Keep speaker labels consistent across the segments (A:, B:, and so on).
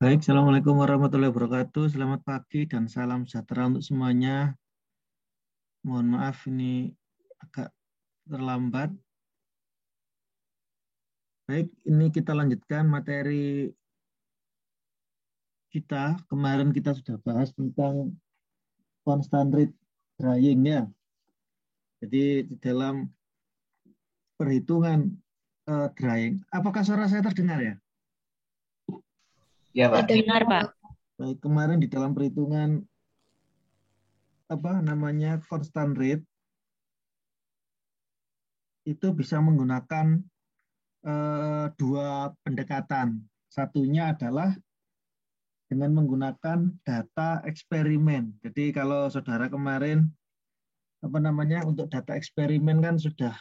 A: Baik, Assalamualaikum warahmatullahi wabarakatuh. Selamat pagi dan salam sejahtera untuk semuanya. Mohon maaf ini agak terlambat. Baik, ini kita lanjutkan materi kita. Kemarin kita sudah bahas tentang constant rate drying ya. Jadi di dalam perhitungan drying, apakah suara saya terdengar ya?
B: Ya, Pak.
C: Terdengar, Pak.
A: Baik, kemarin di dalam perhitungan apa namanya constant rate itu bisa menggunakan dua pendekatan. Satunya adalah dengan menggunakan data eksperimen. Jadi kalau saudara kemarin apa namanya untuk data eksperimen kan sudah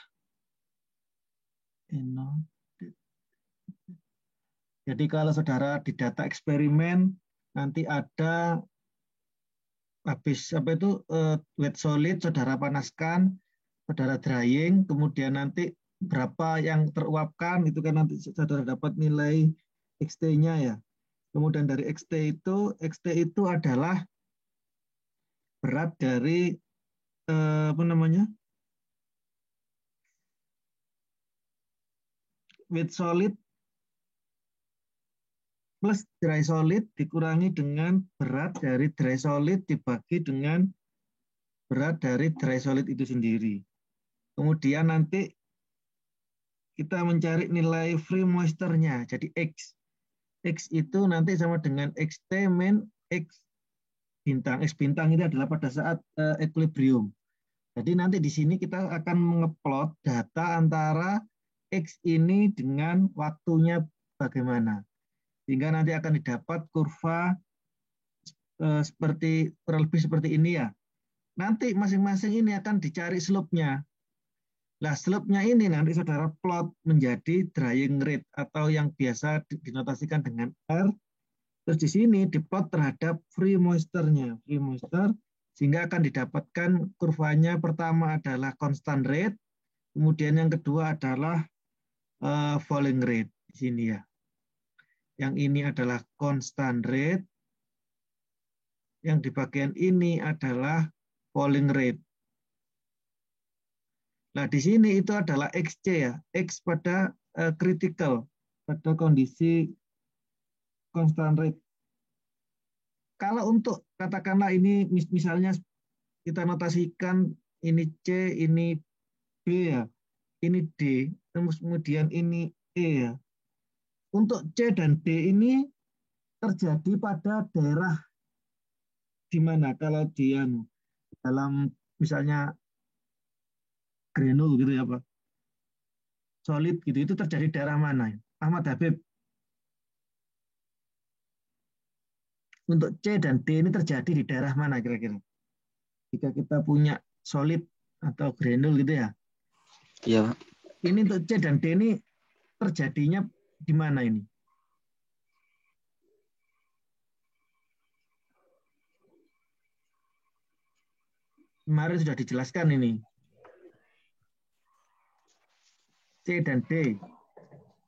A: jadi kalau saudara di data eksperimen nanti ada habis apa itu wet solid saudara panaskan, saudara drying, kemudian nanti berapa yang teruapkan itu kan nanti saudara dapat nilai XT-nya ya. Kemudian dari XT itu adalah berat dari apa namanya wet solid plus dry solid dikurangi dengan berat dari dry solid dibagi dengan berat dari dry solid itu sendiri. Kemudian nanti kita mencari nilai free moisture-nya, jadi X. X itu nanti sama dengan XT min X bintang. X bintang itu adalah pada saat equilibrium. Jadi nanti di sini kita akan mengeplot data antara X ini dengan waktunya bagaimana. Sehingga nanti akan didapat kurva seperti kurang lebih seperti ini ya. Nanti masing-masing ini akan dicari slope-nya. Nah, slope-nya ini nanti saudara plot menjadi drying rate atau yang biasa dinotasikan dengan R. Terus di sini diplot terhadap free moisture-nya. Free moisture sehingga akan didapatkan kurvanya pertama adalah constant rate, kemudian yang kedua adalah falling rate di sini ya. Yang ini adalah constant rate, yang di bagian ini adalah falling rate. Nah, di sini itu adalah XC ya, X pada critical, pada kondisi constant rate. Kalau untuk katakanlah ini misalnya kita notasikan ini C, ini B ya, ini D, kemudian ini E ya. Untuk C dan D ini terjadi pada daerah di mana kalau dia dalam misalnya granul gitu ya Pak, solid gitu, itu terjadi daerah mana? Ahmad Habib, untuk C dan D ini terjadi di daerah mana kira-kira? Jika kita punya solid atau granul gitu ya.
B: Iya, Pak.
A: Ini untuk C dan D ini terjadinya di mana ini? Kemarin sudah dijelaskan ini. C dan D.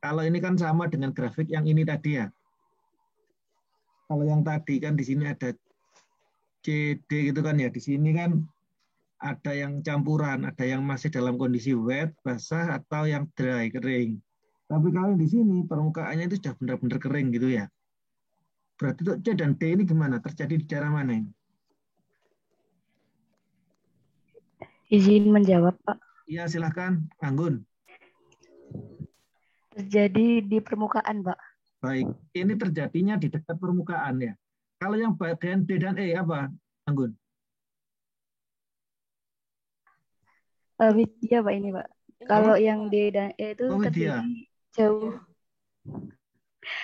A: Kalau ini kan sama dengan grafik yang ini tadi ya. Kalau yang tadi kan di sini ada C, D gitu kan ya. Di sini kan ada yang campuran, ada yang masih dalam kondisi wet, basah, atau yang dry, kering. Tapi kalau di sini permukaannya itu sudah benar-benar kering gitu ya. Berarti untuk C dan D ini gimana? Terjadi di daerah mana ini?
C: Izin menjawab, Pak.
A: Iya silahkan, Anggun.
C: Terjadi di permukaan, Pak.
A: Baik, ini terjadinya di dekat permukaan ya. Kalau yang bagian D dan E apa, Anggun?
C: Widya, Pak, ini, Pak. Kalau
A: Apa?
C: yang D dan E itu
A: Oh,
C: terjadi
A: Widya.
C: jauh.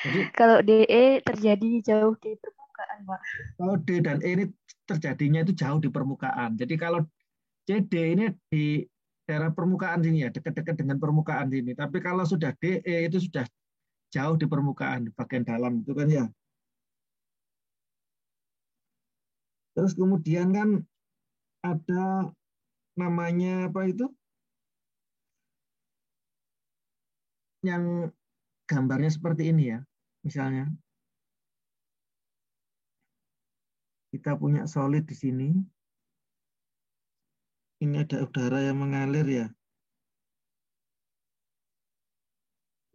A: Jadi
C: Kalau DE terjadi jauh di permukaan, Pak.
A: kalau D dan E ini terjadinya itu jauh di permukaan. Jadi kalau CD ini di daerah permukaan sini ya, dekat-dekat dengan permukaan sini. Tapi kalau sudah DE itu sudah jauh di permukaan, di bagian dalam itu kan ya. Terus kemudian kan ada namanya apa itu? Yang gambarnya seperti ini ya, misalnya. Kita punya solid di sini. Ini ada udara yang mengalir ya.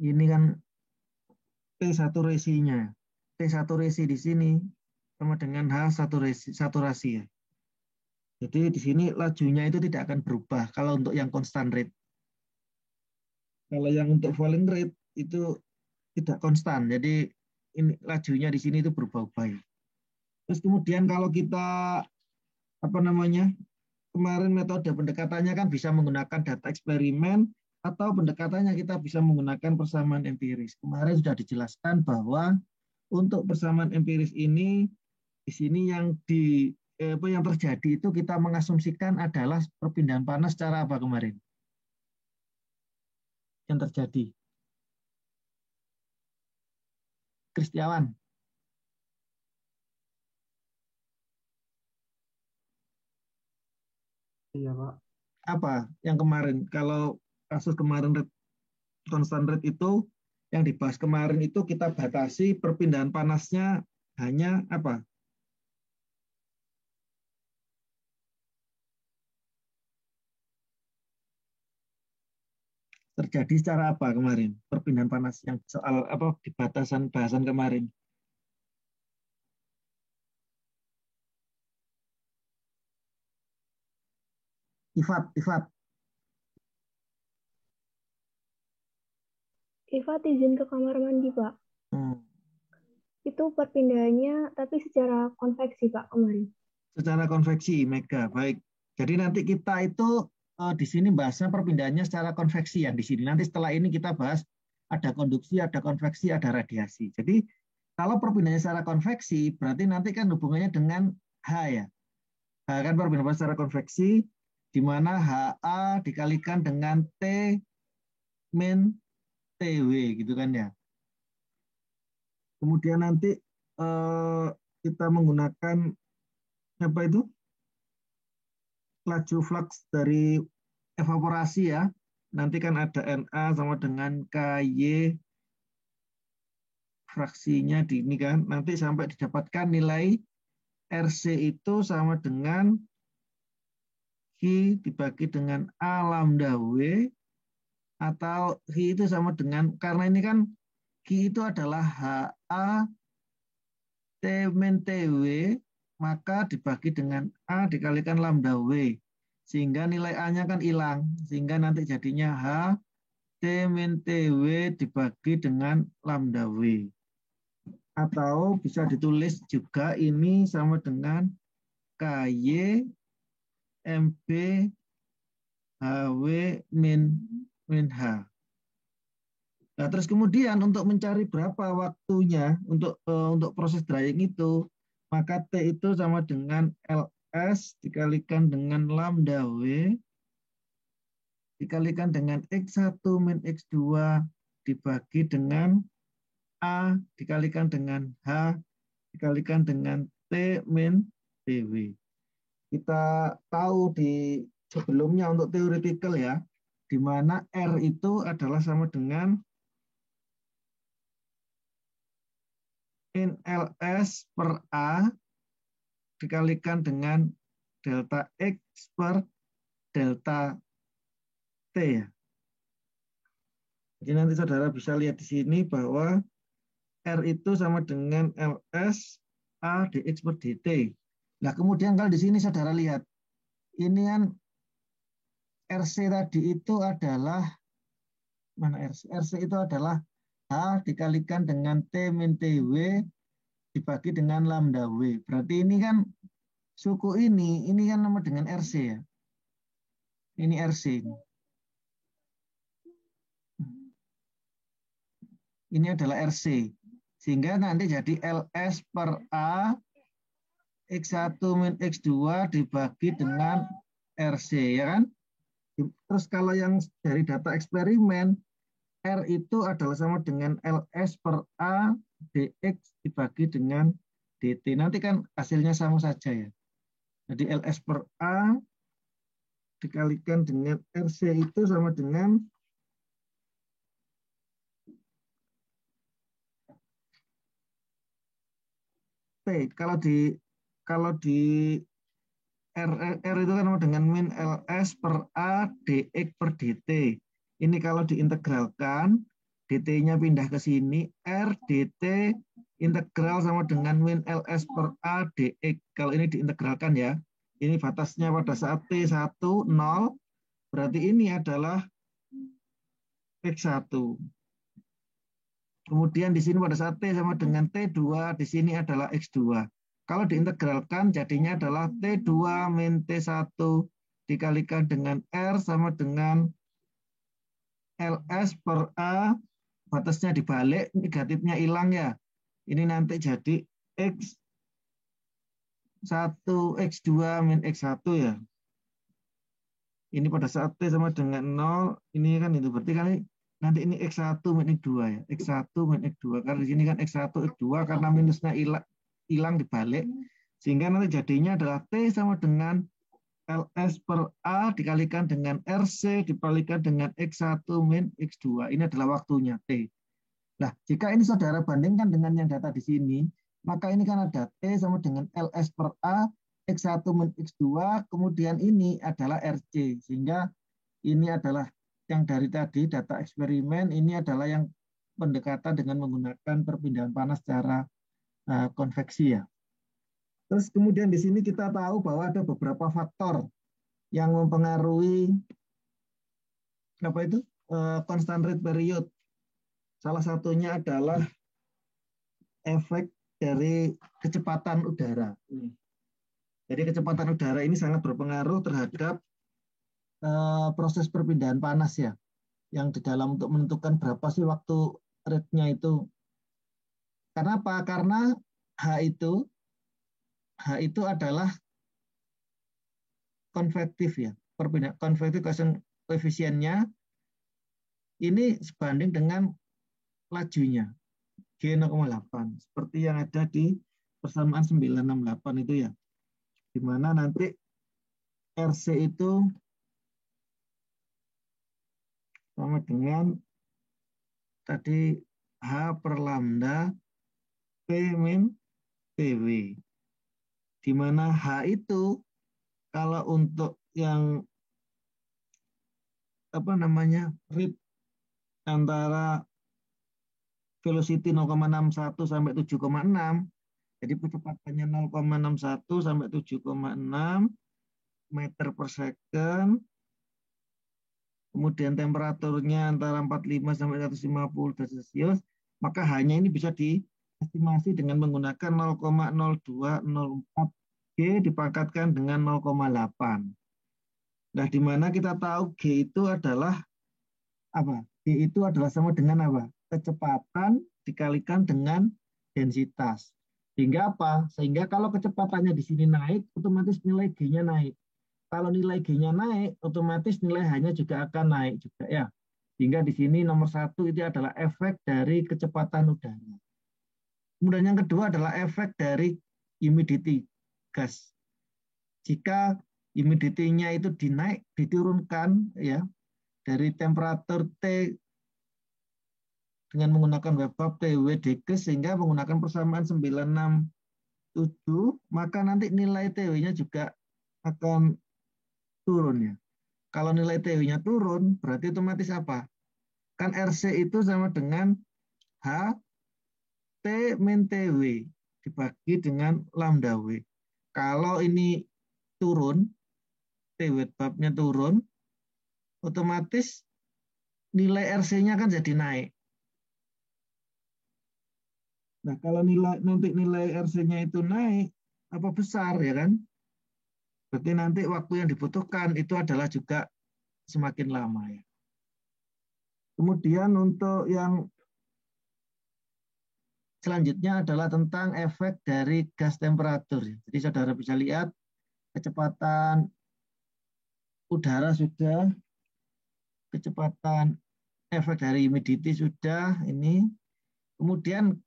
A: Ini kan T saturasinya. T saturasi di sini sama dengan H saturasi ya. Jadi di sini lajunya itu tidak akan berubah kalau untuk yang constant rate. Kalau yang untuk falling rate itu tidak konstan. Jadi ini lajunya di sini itu berubah-ubah ya. Terus kemudian kalau kita apa namanya? Kemarin metode pendekatannya kan bisa menggunakan data eksperimen atau pendekatannya kita bisa menggunakan persamaan empiris. Kemarin sudah dijelaskan bahwa untuk persamaan empiris ini di sini yang terjadi itu kita mengasumsikan adalah perpindahan panas secara apa kemarin yang terjadi. Kristiawan,
B: Iya, Pak.
A: apa yang kemarin? Kalau kasus kemarin constant rate itu yang dibahas kemarin itu kita batasi perpindahan panasnya hanya apa? Terjadi secara apa kemarin? Perpindahan panas yang soal apa di batasan bahasan kemarin. Ifat.
D: Ifat izin ke kamar mandi, Pak.
A: Hmm.
D: Itu perpindahannya tapi secara konveksi, Pak, kemarin.
A: Secara konveksi, Mega. Baik. Jadi nanti kita itu di sini bahasnya perpindahannya secara konveksi ya di sini. Nanti setelah ini kita bahas ada konduksi, ada konveksi, ada radiasi. Jadi kalau perpindahannya secara konveksi, berarti nanti kan hubungannya dengan H ya. H kan perpindahan secara konveksi, di mana HA dikalikan dengan T min TW gitu kan ya. Kemudian nanti kita menggunakan apa itu? Laju flux dari evaporasi ya. Nanti kan ada Na sama dengan KY fraksinya di ini kan. Nanti sampai didapatkan nilai RC itu sama dengan Q dibagi dengan A lambda W atau Q itu sama dengan, karena ini kan Q itu adalah HA T min TW, maka dibagi dengan A dikalikan lambda W. Sehingga nilai A-nya kan hilang. Sehingga nanti jadinya H T min TW dibagi dengan lambda W. Atau bisa ditulis juga ini sama dengan KY MB HW min H. Nah, terus kemudian untuk mencari berapa waktunya untuk proses drying itu, maka T itu sama dengan LS dikalikan dengan lambda W dikalikan dengan X1 min X2 dibagi dengan A dikalikan dengan H dikalikan dengan T min TW. Kita tahu di sebelumnya untuk theoretical ya, di mana R itu adalah sama dengan NLS per A dikalikan dengan delta X per delta T ya. Jadi nanti saudara bisa lihat di sini bahwa R itu sama dengan LS A dx per dt. Nah kemudian kalau di sini saudara lihat, ini kan RC tadi itu adalah, mana RC? RC itu adalah H dikalikan dengan T min TW dibagi dengan lambda W. Berarti ini kan suku ini kan nama dengan RC ya. Ini RC. Ini adalah RC. Sehingga nanti jadi LS per A X1 min X2 dibagi dengan RC, ya kan? Terus kalau yang dari data eksperimen, R itu adalah sama dengan LS per A dx dibagi dengan dt. Nanti kan hasilnya sama saja ya. Jadi LS per A dikalikan dengan RC itu sama dengan T. Kalau di kalau di R itu kan sama dengan min LS per A dx per dt. Ini kalau diintegralkan, dt-nya pindah ke sini, R dt integral sama dengan min LS per A dx. Kalau ini diintegralkan ya, ini batasnya pada saat T1, 0, berarti ini adalah X1. Kemudian di sini pada saat T sama dengan T2, di sini adalah X2. Kalau diintegralkan jadinya adalah T2 min T1 dikalikan dengan R sama dengan LS per A, batasnya dibalik, negatifnya hilang ya. Ini nanti jadi X1, X2 min X1 ya. Ini pada saat T sama dengan 0, ini kan itu. Berarti kan nanti ini X1 min X2 ya. X1 min X2. Karena di sini kan X1, X2 karena minusnya hilang dibalik. Sehingga nanti jadinya adalah T sama dengan LS per A dikalikan dengan RC dikalikan dengan X1 min X2. Ini adalah waktunya T. Nah, jika ini saudara bandingkan dengan yang data di sini, maka ini kan ada T sama dengan LS per A, X1 min X2, kemudian ini adalah RC. Sehingga ini adalah yang dari tadi, data eksperimen, ini adalah yang pendekatan dengan menggunakan perpindahan panas secara konveksi ya. Terus kemudian di sini kita tahu bahwa ada beberapa faktor yang mempengaruhi apa itu constant rate period. Salah satunya adalah efek dari kecepatan udara. Jadi kecepatan udara ini sangat berpengaruh terhadap proses perpindahan panas ya, yang di dalam untuk menentukan berapa sih waktu rate-nya itu. Kenapa? Karena H itu adalah konvektif ya, perpindahan konvektif koefisiennya ini sebanding dengan lajunya G 0,8 seperti yang ada di persamaan 968 itu ya, di mana nanti RC itu sama dengan tadi H per lambda P min PW, di mana H itu kalau untuk yang apa namanya rate antara velocity 0,61 sampai 7,6, jadi kecepatannya 0,61 sampai 7,6 meter per second, kemudian temperaturnya antara 45 sampai 150 derajat Celcius, maka hanya ini bisa diestimasi dengan menggunakan 0,0204 G dipangkatkan dengan 0,8. Nah, di mana kita tahu G itu adalah apa? G itu adalah sama dengan apa? Kecepatan dikalikan dengan densitas. Sehingga apa? Sehingga kalau kecepatannya di sini naik, otomatis nilai G-nya naik. Kalau nilai G-nya naik, otomatis nilai H-nya juga akan naik juga ya. Sehingga di sini nomor 1 itu adalah efek dari kecepatan udara. Kemudian yang kedua adalah efek dari humidity gas. Jika humidity-nya itu diturunkan ya dari temperatur T dengan menggunakan Webab TW dikes sehingga menggunakan persamaan 967, maka nanti nilai TW-nya juga akan turun ya. Kalau nilai TW-nya turun, berarti otomatis apa? Kan RC itu sama dengan H T min TW dibagi dengan lambda W. Kalau ini turun, T Webabnya turun, otomatis nilai RC-nya kan jadi naik. Nah, kalau nanti nilai RC-nya itu naik, apa besar ya kan? Berarti nanti waktu yang dibutuhkan itu adalah juga semakin lama ya. Kemudian untuk yang selanjutnya adalah tentang efek dari gas temperatur. Jadi saudara bisa lihat kecepatan udara sudah, kecepatan efek dari humidity sudah ini. Kemudian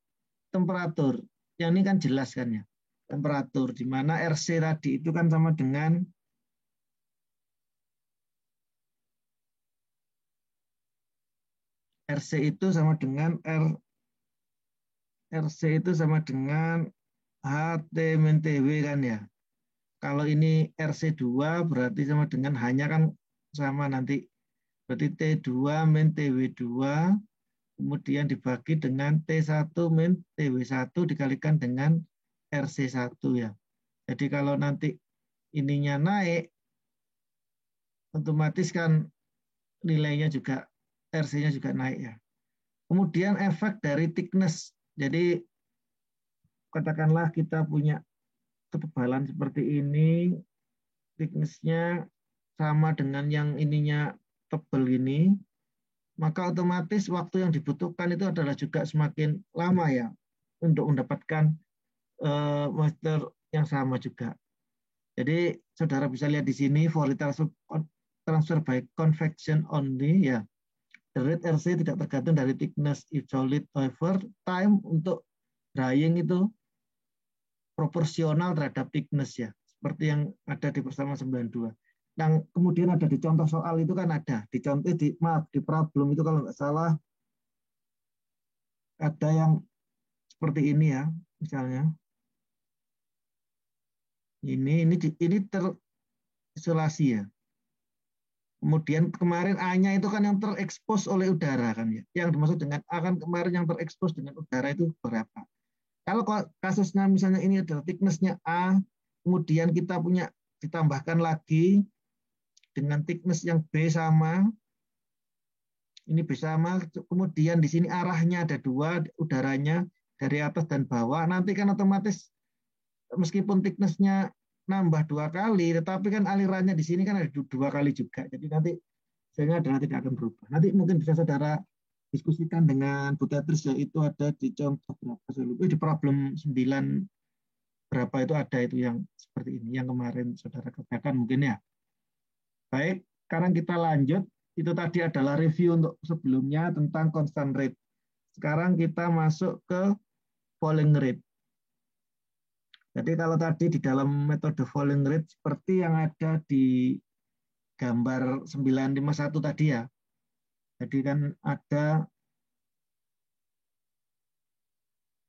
A: temperatur. Yang ini kan jelas kan ya. Temperatur di mana RC tadi itu kan sama dengan RC itu sama dengan RC itu sama dengan HT min TW kan ya. Kalau ini RC2 berarti sama dengan hanya kan sama nanti. Berarti T2 min TW2 kemudian dibagi dengan T1 min TW1 dikalikan dengan RC1 ya. Jadi kalau nanti ininya naik, otomatis kan nilainya juga, RC-nya juga naik ya. Kemudian efek dari thickness. Jadi katakanlah kita punya ketebalan seperti ini, thickness-nya sama dengan yang ininya tebal ini, maka otomatis waktu yang dibutuhkan itu adalah juga semakin lama ya untuk mendapatkan moisture yang sama juga. Jadi saudara bisa lihat di sini volatile transfer by convection only ya. The rate RC tidak tergantung dari thickness if solid. However, time untuk drying itu proporsional terhadap thickness ya. Seperti yang ada di persamaan 92. Yang kemudian ada di contoh soal itu kan ada. Di contoh, di problem itu kalau nggak salah ada yang seperti ini ya. Misalnya. Ini terisolasi ya. Kemudian kemarin A-nya itu kan yang terekspos oleh udara kan ya. Yang dimaksud dengan A kan kemarin yang terekspos dengan udara itu berapa? Kalau kasusnya misalnya ini adalah thickness-nya A, kemudian kita punya ditambahkan lagi dengan thickness yang B sama, ini B sama, kemudian di sini arahnya ada dua, udaranya dari atas dan bawah, nanti kan otomatis meskipun thickness-nya nambah 2 kali, tetapi kan alirannya di sini kan ada 2 kali juga. Jadi nanti sehingga adalah tidak akan berubah. Nanti mungkin bisa saudara diskusikan dengan Bu Tetris ya, itu ada di contoh berapa saya lupa, di problem 9 berapa itu ada itu yang seperti ini, yang kemarin saudara kerjakan mungkin ya. Baik, sekarang kita lanjut. Itu tadi adalah review untuk sebelumnya tentang constant rate. Sekarang kita masuk ke falling rate. Jadi kalau tadi di dalam metode falling rate seperti yang ada di gambar 951 tadi ya. Jadi kan ada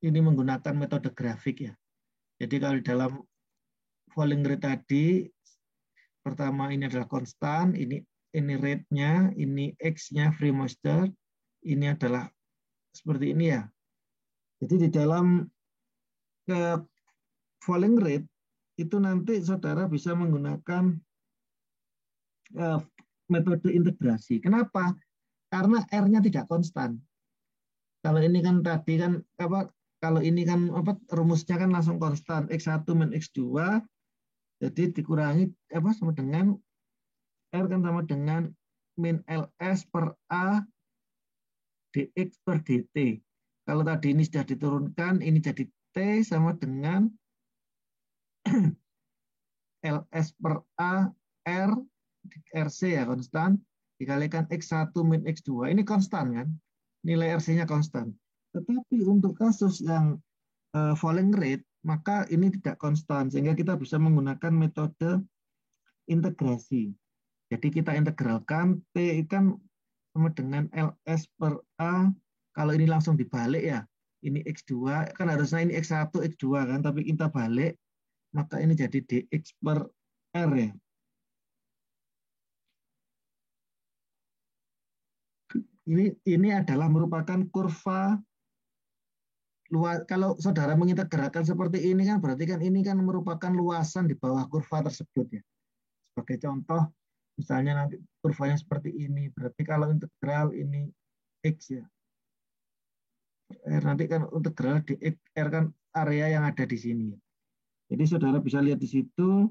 A: ini menggunakan metode grafik ya. Jadi kalau di dalam falling rate tadi, pertama ini adalah konstan, ini rate-nya, ini X-nya free moisture, ini adalah seperti ini ya. Jadi di dalam falling rate itu nanti saudara bisa menggunakan metode integrasi. Kenapa? Karena R-nya tidak konstan. Kalau ini kan tadi kan kalau ini kan rumusnya kan langsung konstan X1 min X2, jadi dikurangi sama dengan R kan sama dengan min LS per A dx per dt. Kalau tadi ini sudah diturunkan, ini jadi T sama dengan LS per A R RC ya konstan dikalikan X1 min X2. Ini konstan kan? Nilai RC-nya konstan. Tetapi untuk kasus yang falling rate, maka ini tidak konstan. Sehingga kita bisa menggunakan metode integrasi. Jadi kita integralkan T kan sama dengan LS per A. Kalau ini langsung dibalik ya. Ini X2. Kan harusnya ini X1, X2 kan. Tapi kita balik. Maka ini jadi dx per R ya. Ini adalah merupakan kurva luas. Kalau saudara mengintegralkan seperti ini kan berarti kan ini kan merupakan luasan di bawah kurva tersebut ya. Sebagai contoh, misalnya nanti kurvanya seperti ini. Berarti kalau integral ini X ya. R nanti kan integral dx R kan area yang ada di sini. Jadi saudara bisa lihat di situ.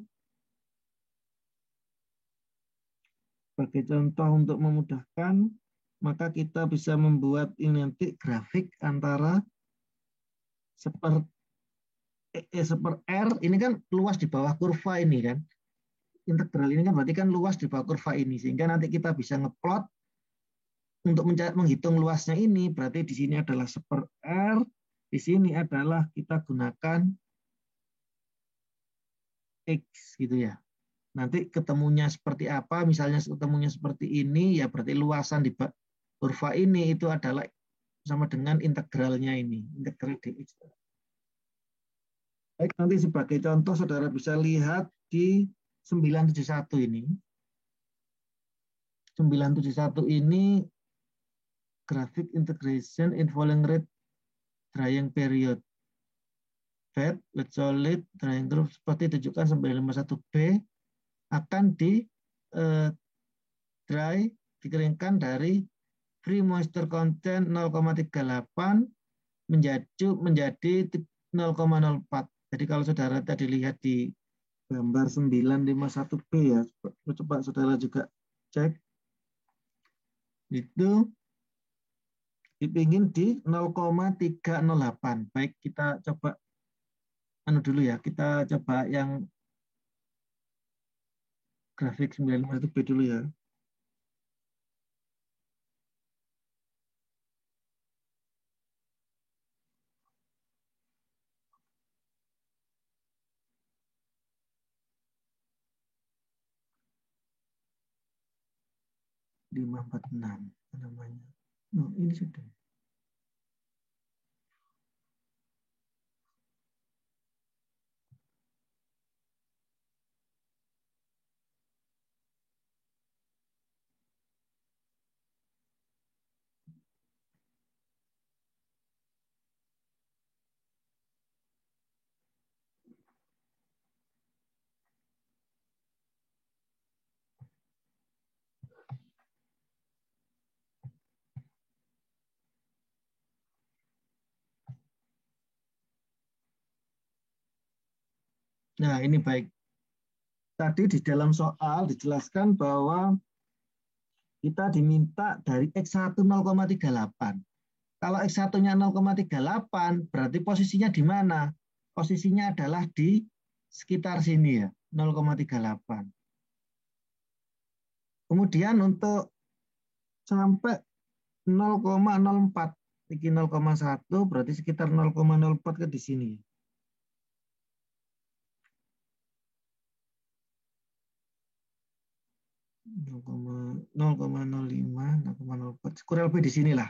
A: Sebagai contoh untuk memudahkan, maka kita bisa membuat ini nanti grafik antara seper R, ini kan luas di bawah kurva ini kan. Integral ini kan berarti kan luas di bawah kurva ini. Sehingga nanti kita bisa ngeplot untuk menghitung luasnya ini. Berarti di sini adalah seper R, di sini adalah kita gunakan X gitu ya. Nanti ketemunya seperti apa, misalnya ketemunya seperti ini, ya berarti luasan di kurva ini itu adalah sama dengan integralnya ini, integral dx. Baik, nanti sebagai contoh saudara bisa lihat di 971 ini. 971 ini grafik integration in falling rate drying period. Wet, wet solid, drying group seperti ditunjukkan 951B akan dry, dikeringkan dari free moisture content 0,38 menjadi 0,04. Jadi kalau saudara tadi lihat di gambar 951B ya, coba saudara juga cek, itu dipingin di 0,308. Baik, kita coba dulu ya, kita coba yang grafik 951B dulu ya. Di 546 namanya. Oh, ini sudah. Nah, ini baik. Tadi di dalam soal dijelaskan bahwa kita diminta dari X1 0,38. Kalau X1-nya 0,38, berarti posisinya di mana? Posisinya adalah di sekitar sini ya, 0,38. Kemudian untuk sampai 0,04, ini 0,1 berarti sekitar 0,04 ke di sini. 0,05, 0,04, kurang lebih di sinilah.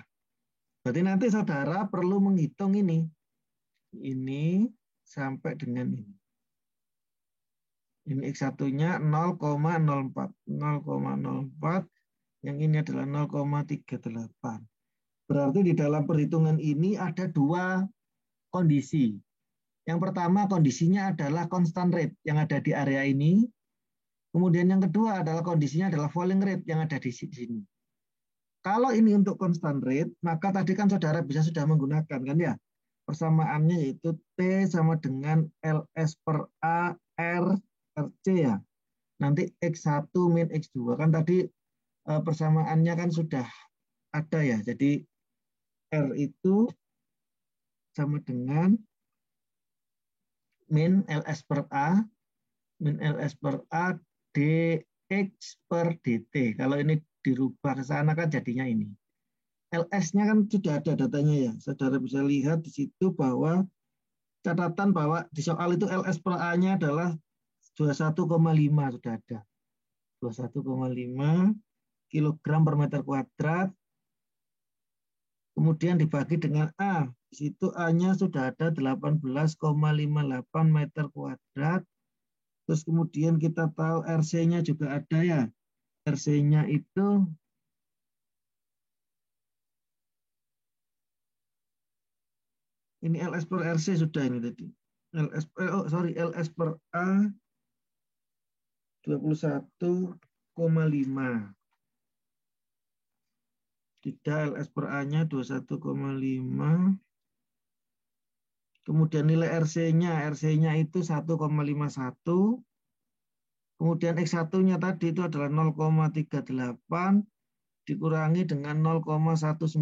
A: Berarti nanti saudara perlu menghitung ini sampai dengan ini. Ini X1-nya 0,04. 0,04, yang ini adalah 0,38. Berarti di dalam perhitungan ini ada dua kondisi. Yang pertama kondisinya adalah constant rate yang ada di area ini. Kemudian yang kedua adalah kondisinya adalah falling rate yang ada di sini. Kalau ini untuk constant rate, maka tadi kan saudara bisa sudah menggunakan kan ya. Persamaannya yaitu T sama dengan LS per A R RC ya. Nanti X1 min X2 kan tadi persamaannya kan sudah ada ya. Jadi R itu sama dengan min LS per A dx per dt. Kalau ini dirubah ke sana kan jadinya ini. LS-nya kan sudah ada datanya ya. Saudara bisa lihat di situ bahwa catatan bahwa di soal itu LS per A-nya adalah 21,5 sudah ada. 21,5 kilogram per meter kuadrat. Kemudian dibagi dengan A. Di situ A-nya sudah ada 18,58 meter kuadrat. Terus kemudian kita tahu RC-nya juga ada ya. RC-nya itu ini LS per RC sudah ini tadi. LS per A 21,5. Tidak, LS per A-nya 21,5. Kemudian nilai RC-nya itu 1,51. Kemudian X1-nya tadi itu adalah 0,38 dikurangi dengan 0,195.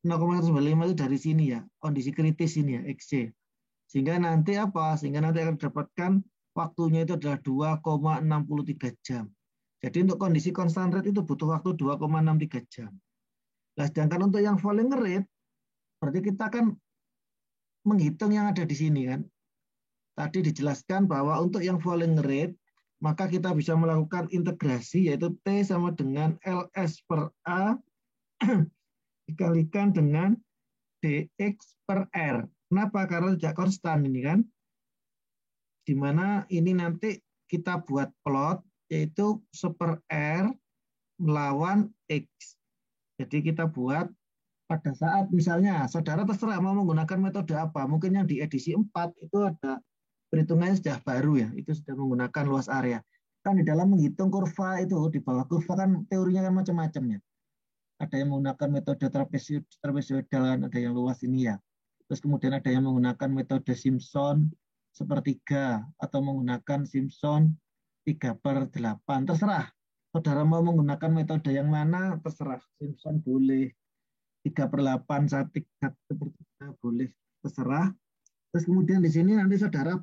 A: 0,195 itu dari sini ya, kondisi kritis ini ya, XC. Sehingga nanti apa? Sehingga nanti akan dapatkan waktunya itu adalah 2,63 jam. Jadi untuk kondisi constant rate itu butuh waktu 2,63 jam. Nah, sedangkan untuk yang falling rate, berarti kita kan menghitung yang ada di sini kan. Tadi dijelaskan bahwa untuk yang falling rate, maka kita bisa melakukan integrasi, yaitu T sama dengan LS per A dikalikan dengan dx per R. Kenapa? Karena tidak konstan ini kan. Di mana ini nanti kita buat plot, yaitu super R melawan X. Jadi kita buat pada saat misalnya saudara terserah mau menggunakan metode apa. Mungkin yang di edisi 4 itu ada perhitungannya sudah baru ya, itu sudah menggunakan luas area. Kan di dalam menghitung kurva itu, di bawah kurva kan teorinya kan macam-macam ya. Ada yang menggunakan metode trapezoidal, kan ada yang luas ini ya. Terus kemudian ada yang menggunakan metode Simpson sepertiga atau menggunakan Simpson 3/8. Terserah. Saudara mau menggunakan metode yang mana, terserah. Simpson boleh, 3/8, 1/3 boleh, terserah. Terus kemudian di sini nanti saudara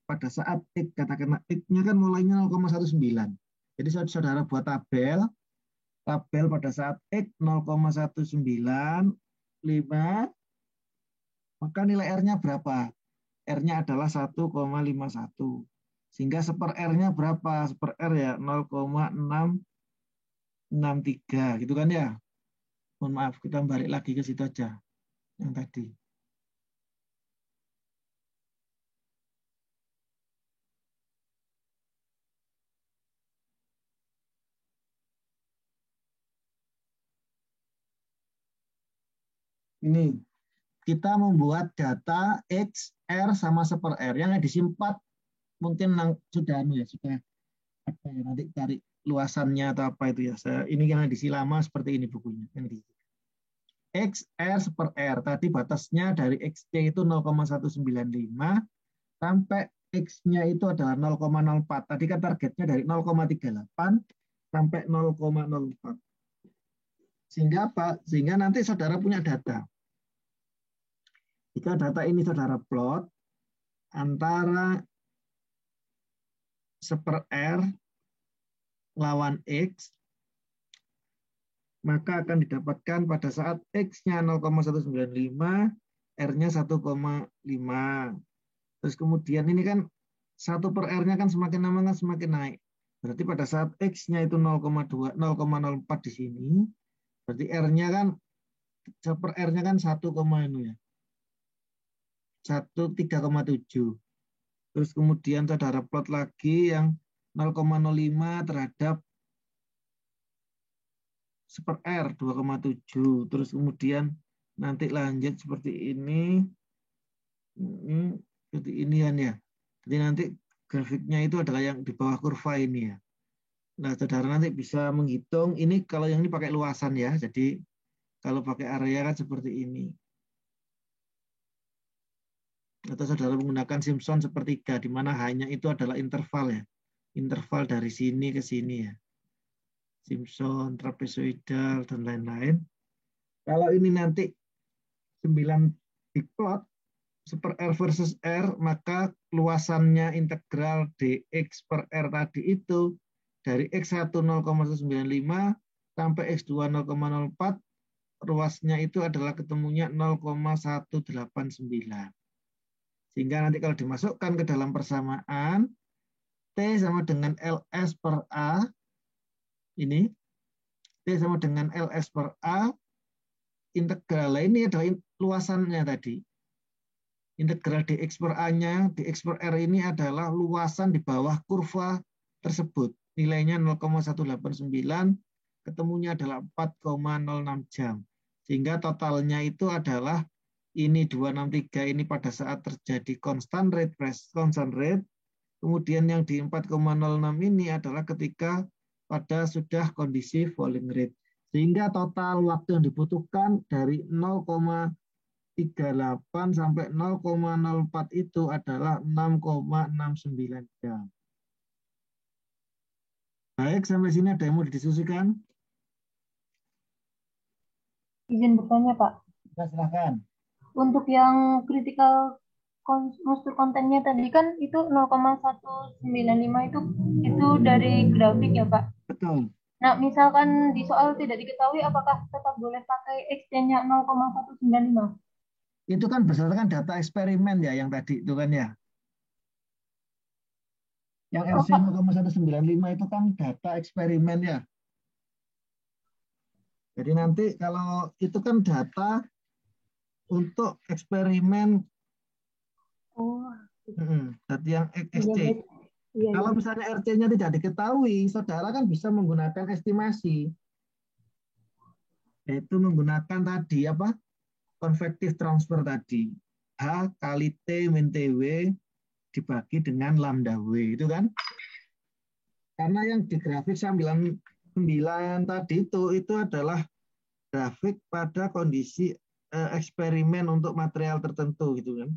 A: pada saat X, katakanlah X-nya kan mulainya 0,19. Jadi saudara buat tabel pada saat X 0,195, maka nilai R-nya berapa? R-nya adalah 1,51. Sehingga seper R-nya berapa? Seper R ya 0,663 gitu kan ya. Mohon maaf, kita balik lagi ke situ aja yang tadi. Ini kita membuat data X, R sama seper R. Yang edisi 4 mungkin sudah sudah ada ya, nanti cari luasannya atau apa itu ya. Ini yang edisi lama seperti ini bukunya. Yang di X, R, seper R. Tadi batasnya dari XC itu 0,195 sampai X-nya itu adalah 0,04. Tadi kan targetnya dari 0,38 sampai 0,04. Sehingga apa? Sehingga nanti saudara punya data. Jika data ini saudara plot antara seper R lawan X, maka akan didapatkan pada saat X-nya 0,195, R-nya 1,5. Terus kemudian ini kan 1/R-nya kan semakin lama kan semakin naik. Berarti pada saat X-nya itu 0,2, 0,04 di sini, berarti R-nya kan, seper R-nya kan 3,7. Terus kemudian saudara plot lagi yang 0,05 terhadap seper R 2,7. Terus kemudian nanti lanjut seperti ini. Seperti ini kan ya. Jadi nanti grafiknya itu adalah yang di bawah kurva ini ya. Nah, saudara nanti bisa menghitung ini kalau yang ini pakai luasan ya. Jadi kalau pakai area kan seperti ini. Atau saudara menggunakan Simpson sepertiga, di mana hanya itu adalah interval ya. Interval dari sini ke sini ya. Simpson, trapezoidal, dan lain-lain. Kalau ini nanti 9 diplot, seper R versus R, maka luasannya integral dx per R tadi itu dari X1 0,195 sampai X2 0,04, ruasnya itu adalah ketemunya 0,189. Sehingga nanti kalau dimasukkan ke dalam persamaan, T sama dengan LS per A, ini, T sama dengan LS per A, integral ini adalah luasannya tadi. Integral dx per A-nya, dx per R ini adalah luasan di bawah kurva tersebut. Nilainya 0,189, ketemunya adalah 4,06 jam. Sehingga totalnya itu adalah ini 263 ini pada saat terjadi constant rate, kemudian yang di 4,06 ini adalah ketika pada sudah kondisi falling rate. Sehingga total waktu yang dibutuhkan dari 0,38 sampai 0,04 itu adalah 6,69 jam. Baik, sampai sini ada yang mau didiskusikan?
B: Izin bertanya, Pak.
A: Ya, silakan.
B: Untuk yang critical muster kontennya tadi kan itu 0,195 itu dari grafik ya, Pak?
A: Betul.
B: Nah, misalkan di soal tidak diketahui apakah tetap boleh pakai X-nya 0,195?
A: Itu kan berdasarkan data eksperimen ya yang tadi itu kan ya. Yang RC 0,195 itu kan data eksperimen ya. Jadi nanti kalau itu kan data untuk eksperimen
D: Oh,
A: jadi yang
D: iya,
A: XC.
D: baik. Iya,
A: Kalau
D: iya.
A: misalnya RC-nya tidak diketahui, saudara kan bisa menggunakan estimasi, yaitu menggunakan tadi apa? Konvektif transfer tadi. H kali T min TW dibagi dengan lambda W, itu kan? Karena yang di grafik 9 tadi itu adalah grafik pada kondisi eksperimen untuk material tertentu gitu kan.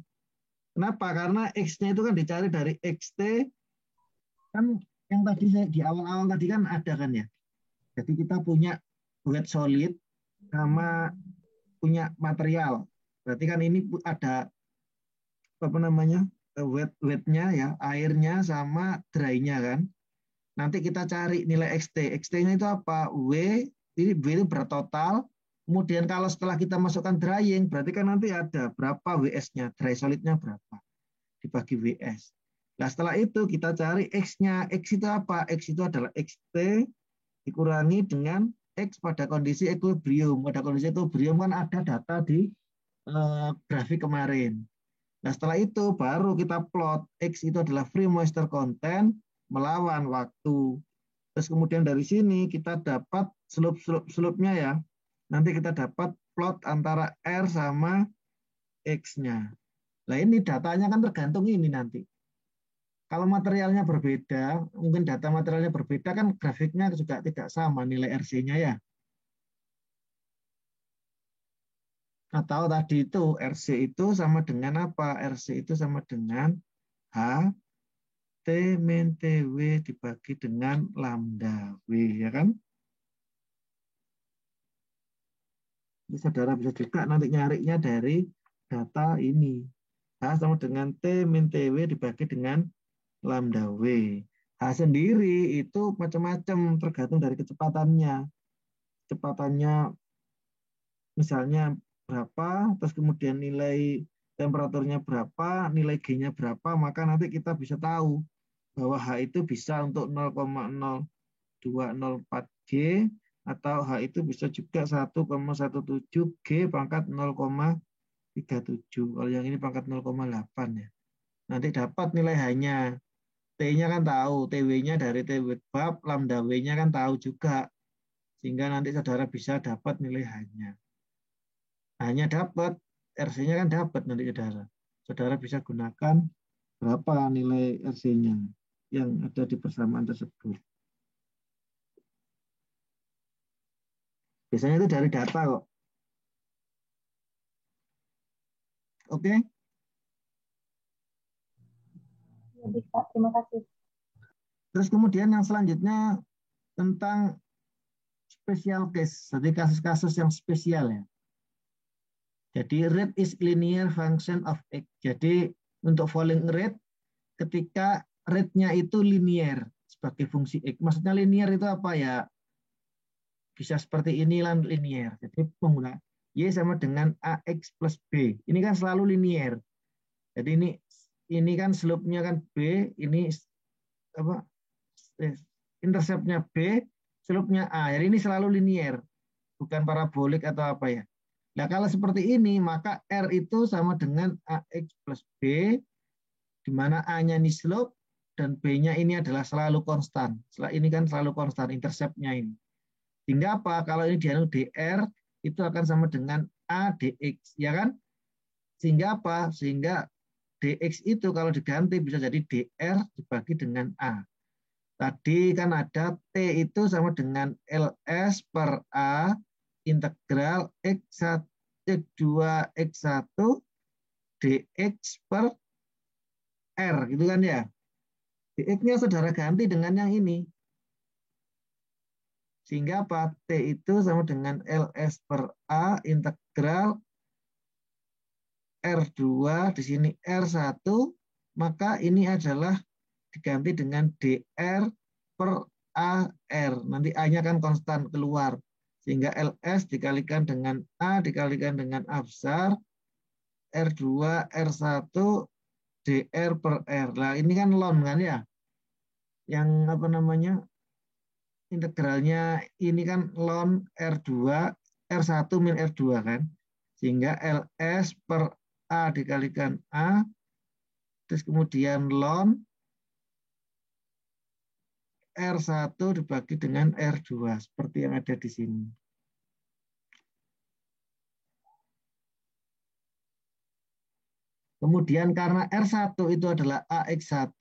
A: Kenapa? Karena X-nya itu kan dicari dari XT, kan yang tadi saya di awal-awal tadi kan ada kan ya. Jadi kita punya wet solid sama punya material. Berarti kan ini ada apa namanya wetnya ya, airnya sama dry-nya kan. Nanti kita cari nilai XT. XT-nya itu apa? Ini W itu bertotal. Kemudian kalau setelah kita masukkan drying, berarti kan nanti ada berapa WS-nya, dry solidnya berapa dibagi WS. Nah setelah itu kita cari X-nya. X itu apa? X itu adalah XT dikurangi dengan X pada kondisi equilibrium. Pada kondisi equilibrium kan ada data di grafik kemarin. Nah setelah itu baru kita plot. X itu adalah free moisture content melawan waktu. Terus kemudian dari sini kita dapat slope-nya ya. Nanti kita dapat plot antara R sama X-nya. Nah ini datanya kan tergantung ini nanti. Kalau materialnya berbeda, mungkin data materialnya berbeda kan grafiknya juga tidak sama nilai RC-nya ya. Atau tadi itu RC itu sama dengan apa? RC itu sama dengan H T min TW dibagi dengan lambda W ya kan? Jadi saudara bisa juga nanti nyarinya dari data ini. H sama dengan T min TW dibagi dengan lambda W. H sendiri itu macam-macam tergantung dari kecepatannya. Kecepatannya misalnya berapa, terus kemudian nilai temperaturnya berapa, nilai G-nya berapa, maka nanti kita bisa tahu bahwa H itu bisa untuk 0,0204 G atau H itu bisa juga 1,17 G pangkat 0,37. Kalau yang ini pangkat 0,8 ya. Nanti dapat nilai H-nya. T-nya kan tahu, TW-nya dari TW bab, lambda W-nya kan tahu juga. Sehingga nanti saudara bisa dapat nilai H-nya. Hanya dapat, RC-nya kan dapat nanti saudara. Saudara bisa gunakan berapa nilai RC-nya yang ada di persamaan tersebut. Biasanya itu dari data kok. Oke?
B: Ya, baik, Pak. Terima kasih.
A: Terus kemudian yang selanjutnya tentang special case, jadi kasus-kasus yang spesial ya. Jadi rate is linear function of X. Jadi untuk falling rate ketika rate-nya itu linear sebagai fungsi X. Maksudnya linear itu apa ya? Bisa seperti ini linear. Jadi pengguna Y sama dengan AX plus B. Ini kan selalu linear. Jadi ini kan slope-nya kan B, ini apa? Intercept-nya B, slope-nya A. Jadi ini selalu linear, bukan parabolik atau apa ya. Nah, kalau seperti ini, maka R itu sama dengan AX plus B, di mana A-nya ini slope, dan B-nya ini adalah selalu konstan. Ini kan selalu konstan, intercept-nya ini. Sehingga apa? Kalau ini dianu DR, itu akan sama dengan A dx, ya kan? Sehingga apa? Sehingga dx itu kalau diganti bisa jadi dr dibagi dengan A. Tadi kan ada T itu sama dengan LS per A integral X1, X2, X1 dx per R, gitu kan ya. Dx-nya saudara ganti dengan yang ini. Sehingga apa? T itu sama dengan LS per A integral R2, di sini R1, maka ini adalah diganti dengan DR per AR. Nanti A-nya kan konstan keluar. Sehingga LS dikalikan dengan A dikalikan dengan A besar, R2, R1, DR per R. Nah ini kan ln kan ya. Yang apa namanya, integralnya ini kan ln R2, R1 min R2 kan. Sehingga LS per A dikalikan A, terus kemudian ln R1 dibagi dengan R2, seperti yang ada di sini. Kemudian karena R1 itu adalah AX1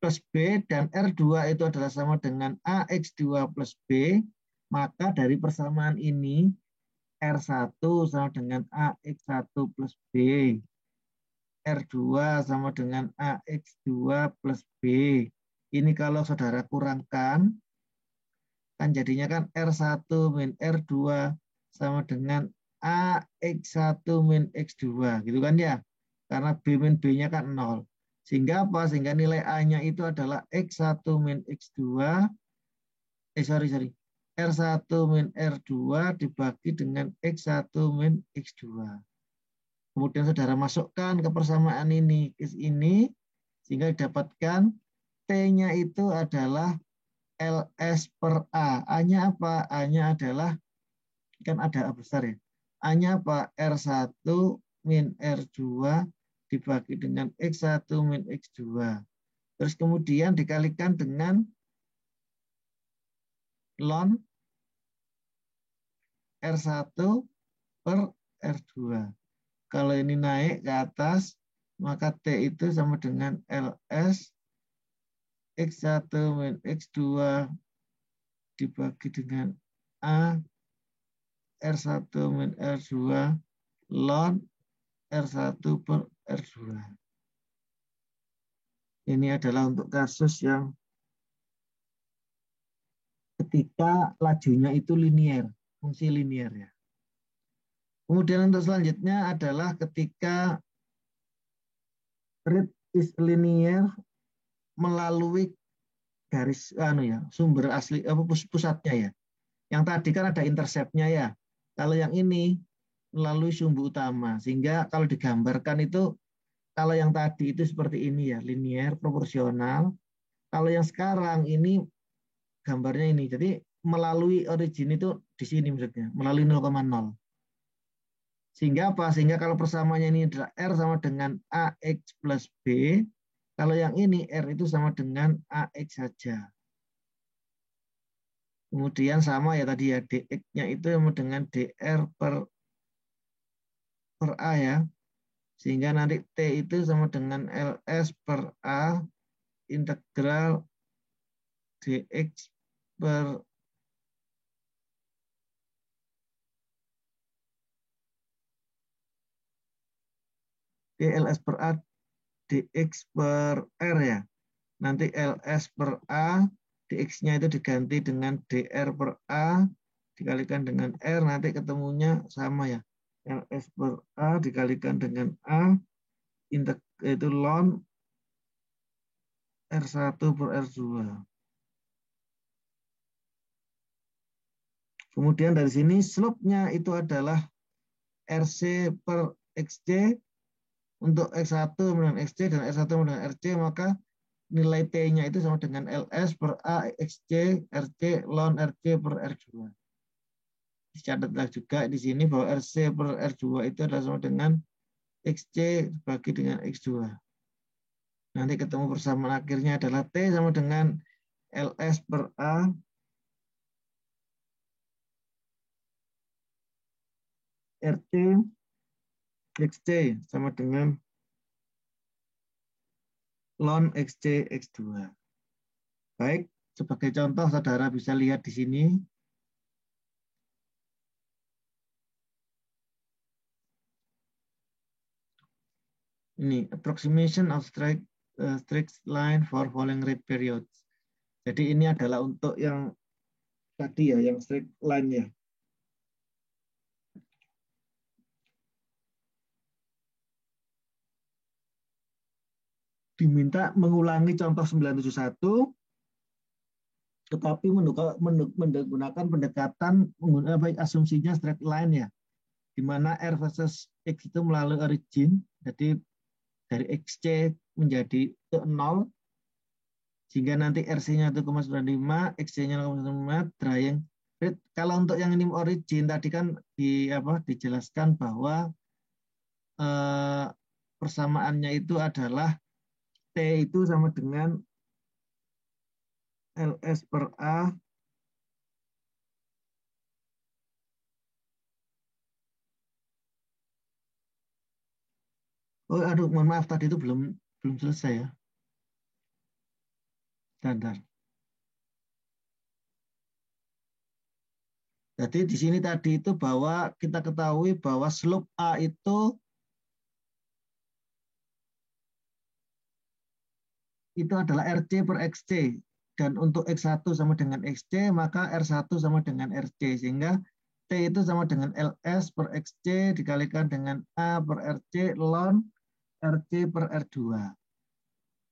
A: plus B dan R2 itu adalah sama dengan AX2 plus B, maka dari persamaan ini R1 sama dengan AX1 plus B, R2 sama dengan AX2 plus B. Ini kalau saudara kurangkan, kan jadinya kan R1 min R2 sama dengan AX1 min X2, gitu kan ya? Karena B min B-nya kan 0. Sehingga apa? Sehingga nilai A-nya itu adalah X1 min X2, R1 min R2 dibagi dengan X1 min X2. Kemudian saudara masukkan ke persamaan ini, sehingga didapatkan T-nya itu adalah LS per A. A-nya apa? A-nya adalah, kan ada A besar ya. A-nya apa? R1 min R2 dibagi dengan X1 min X2. Terus kemudian dikalikan dengan ln R1 per R2. Kalau ini naik ke atas, maka T itu sama dengan LS X1 min X2 dibagi dengan A R1 min R2 ln R1 per R2. Ini adalah untuk kasus yang ketika lajunya itu linear, fungsi linear ya. Kemudian untuk selanjutnya adalah ketika rate is linear melalui garis sumber asli pusatnya ya. Yang tadi kan ada interceptnya ya. Kalau yang ini melalui sumbu utama, sehingga kalau digambarkan itu, kalau yang tadi itu seperti ini ya, linear, proporsional. Kalau yang sekarang ini gambarnya ini, jadi melalui origin itu di sini maksudnya, melalui 0,0. Sehingga apa? Sehingga kalau persamaannya ini adalah R sama dengan AX plus B, kalau yang ini R itu sama dengan AX saja. Kemudian sama ya tadi ya, DX-nya itu sama dengan DR per A ya. Sehingga nanti T itu sama dengan LS per A integral DX per LS per A DX per R ya. Nanti LS per A DX-nya itu diganti dengan DR per A dikalikan dengan R, nanti ketemunya sama ya. LS per A dikalikan dengan A itu ln R1 per R2. Kemudian dari sini slope-nya itu adalah RC per XC. Untuk X1 dengan XC dan R1 dengan RC, maka nilai T-nya itu sama dengan LS per A XC RC ln RC per R2. Dicatatlah juga di sini bahwa RC per R2 itu adalah sama dengan XC dibagi dengan X2. Nanti ketemu persamaan akhirnya adalah T sama dengan LS per A RC XC sama dengan ln XC X2. Baik, sebagai contoh saudara bisa lihat di sini. Ini approximation of straight line for falling rate periods. Jadi ini adalah untuk yang tadi ya, yang straight line ya. Diminta mengulangi contoh 971, tetapi menggunakan pendekatan asumsinya straight line ya, di mana R versus X itu melalui origin, jadi dari XC menjadi 0, sehingga nanti RC-nya 1,95, XC-nya 0,95, drying Kalau untuk yang ini origin tadi kan dijelaskan bahwa persamaannya itu adalah T itu sama dengan LS per A mohon maaf tadi itu belum selesai ya. Standar. Jadi di sini tadi itu bahwa kita ketahui bahwa slope A itu adalah RC per XC. Dan untuk X1 sama dengan XC, maka R1 sama dengan RC. Sehingga T itu sama dengan LS per XC dikalikan dengan A per RC ln RC per R2.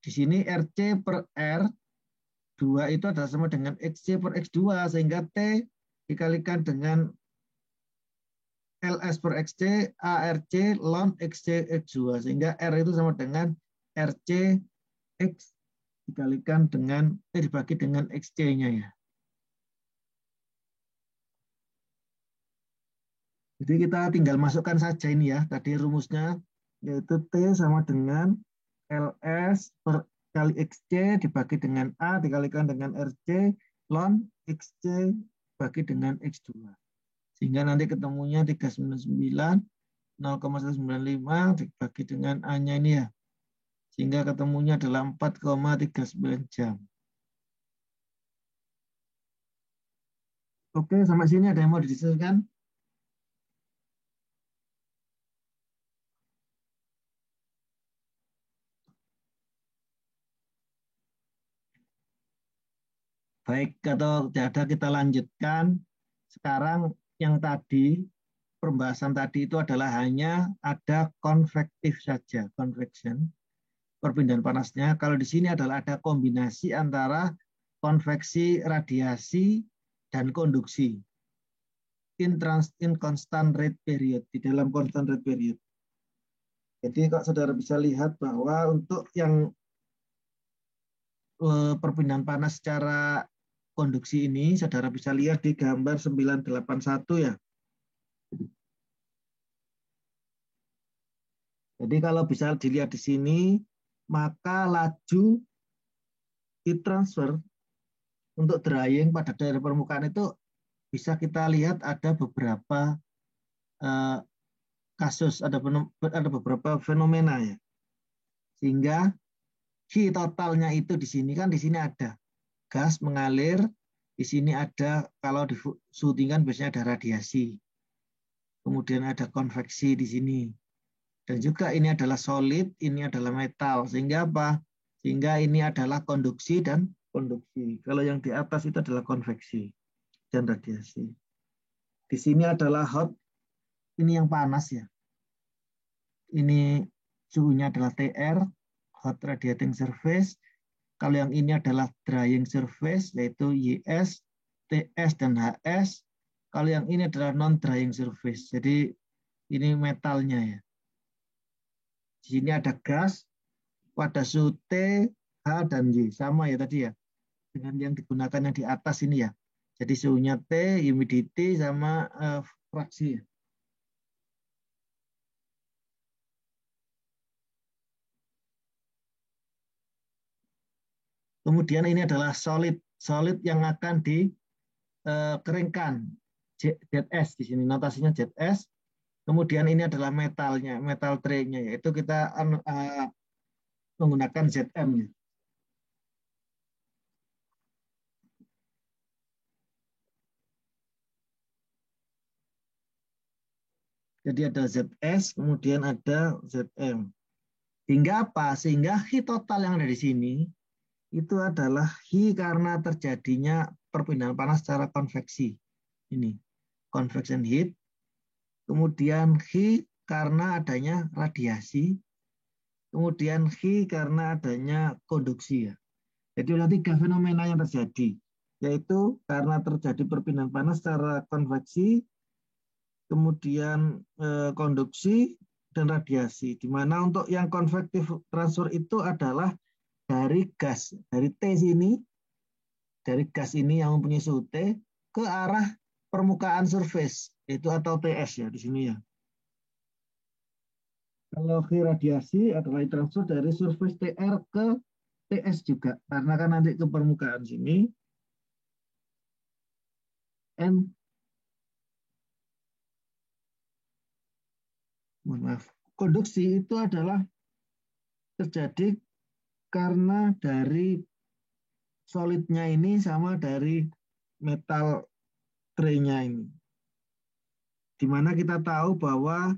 A: Di sini RC per R2 itu adalah sama dengan XC per X2. Sehingga T dikalikan dengan LS per XC, ARC ln XC X2. Sehingga R itu sama dengan RC X dikalikan dengan dibagi dengan XC-nya ya. Jadi kita tinggal masukkan saja ini ya. Tadi rumusnya yaitu T sama dengan LS per kali XC dibagi dengan A dikalikan dengan RC ln XC bagi dengan X2. Sehingga nanti ketemunya 399 0,195 dibagi dengan A-nya ini ya. Sehingga ketemunya adalah 4,39 jam. Oke, sampai sini ada yang mau didiskusikan? Baik, atau tidak ada kita lanjutkan. Sekarang yang tadi, pembahasan tadi itu adalah hanya ada konvektif saja, convection, perpindahan panasnya. Kalau di sini adalah ada kombinasi antara konveksi, radiasi, dan konduksi. In constant rate period, di dalam constant rate period. Jadi kok saudara bisa lihat bahwa untuk yang perpindahan panas secara konduksi ini, saudara bisa lihat di gambar 981 ya. Jadi kalau bisa dilihat di sini, maka laju heat transfer untuk drying pada daerah permukaan itu bisa kita lihat ada beberapa kasus, ada beberapa fenomena ya. Sehingga heat totalnya itu di sini kan, di sini ada gas mengalir, di sini ada, kalau di syutingan biasanya ada radiasi. Kemudian ada konveksi di sini. Dan juga ini adalah solid, ini adalah metal. Sehingga apa? Sehingga ini adalah konduksi dan konduksi. Kalau yang di atas itu adalah konveksi dan radiasi. Di sini adalah hot, ini yang panas ya. Ini suhunya adalah TR, hot radiating surface. Kalau yang ini adalah drying surface, yaitu YS, TS, dan HS. Kalau yang ini adalah non-drying surface. Jadi ini metalnya ya. Di sini ada gas pada suhu T, H, dan Y. Sama ya tadi ya. Dengan yang digunakan yang di atas ini ya. Jadi suhunya T, humidity, sama fraksi ya. Kemudian ini adalah solid yang akan dikeringkan, ZS di sini notasinya ZS. Kemudian ini adalah metalnya, metal tray-nya, yaitu kita menggunakan ZM. Jadi ada ZS, kemudian ada ZM. Sehingga apa? Sehingga heat total yang ada di sini itu adalah heat karena terjadinya perpindahan panas secara konveksi. Ini, convection heat. Kemudian heat karena adanya radiasi. Kemudian heat karena adanya konduksi ya. Jadi ada 3 fenomena yang terjadi, yaitu karena terjadi perpindahan panas secara konveksi, kemudian konduksi, dan radiasi. Di mana untuk yang konvektif transfer itu adalah dari gas, dari T sini, dari gas ini yang mempunyai suhu T ke arah permukaan surface, itu atau TS ya di sini ya. Kalau heat radiasi adalah heat transfer dari surface TR ke TS juga, karena kan nanti ke permukaan sini. N, mohon maaf, konduksi itu adalah terjadi karena dari solidnya ini sama dari metal tray-nya ini. Di mana kita tahu bahwa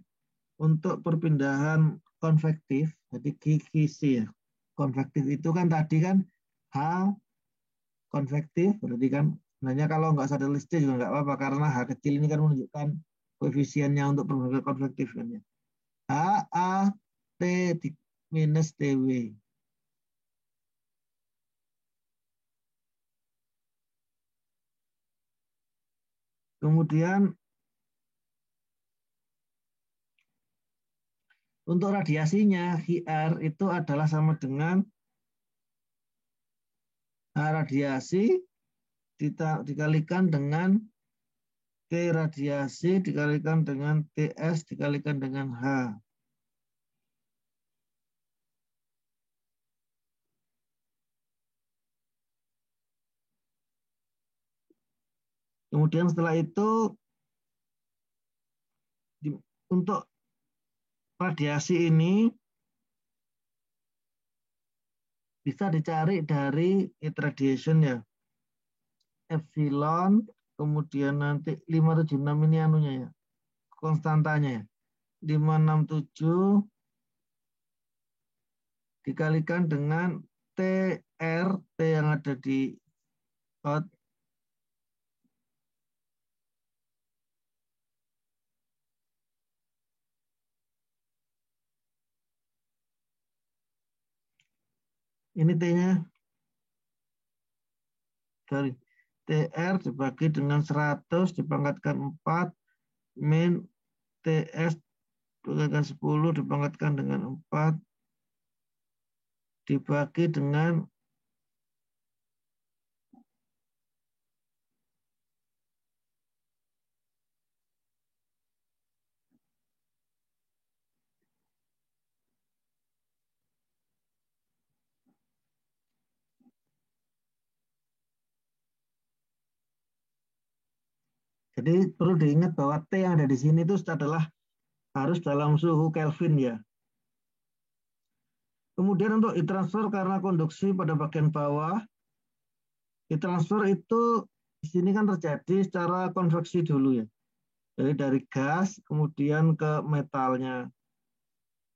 A: untuk perpindahan konvektif, jadi QC ya, konvektif itu kan tadi kan H konvektif, berarti kan sebenarnya kalau nggak sadar listrik juga nggak apa-apa, karena H kecil ini kan menunjukkan koefisiennya untuk perpindahan konvektif kan ya. H, A, T minus TW. Kemudian untuk radiasinya, HR itu adalah sama dengan H radiasi dikalikan dengan T radiasi dikalikan dengan TS dikalikan dengan H. Kemudian setelah itu untuk radiasi ini bisa dicari dari heat radiation ya. Epsilon, kemudian nanti 576 ini anunya ya, konstantanya ya. 567 dikalikan dengan TR, T yang ada di out, ini T-nya, sorry, TR dibagi dengan 100 dipangkatkan 4 min TS dipangkatkan 10 dipangkatkan dengan 4 dibagi dengan jadi perlu diingat bahwa T yang ada di sini itu adalah harus dalam suhu Kelvin ya. Kemudian untuk heat transfer karena konduksi pada bagian bawah, heat transfer itu di sini kan terjadi secara konveksi dulu ya. Jadi dari gas kemudian ke metalnya.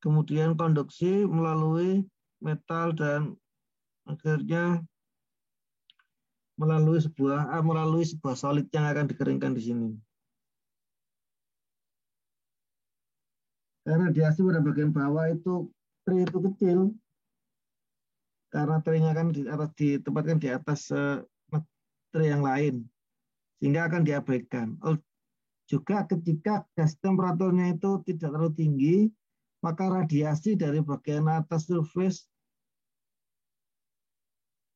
A: Kemudian konduksi melalui metal dan akhirnya melalui sebuah solid yang akan dikeringkan di sini. Karena radiasi pada bagian bawah itu tray itu kecil, karena tray-nya kan ditempatkan di atas tray yang lain, sehingga akan diabaikan. Juga ketika gas temperaturnya itu tidak terlalu tinggi, maka radiasi dari bagian atas surface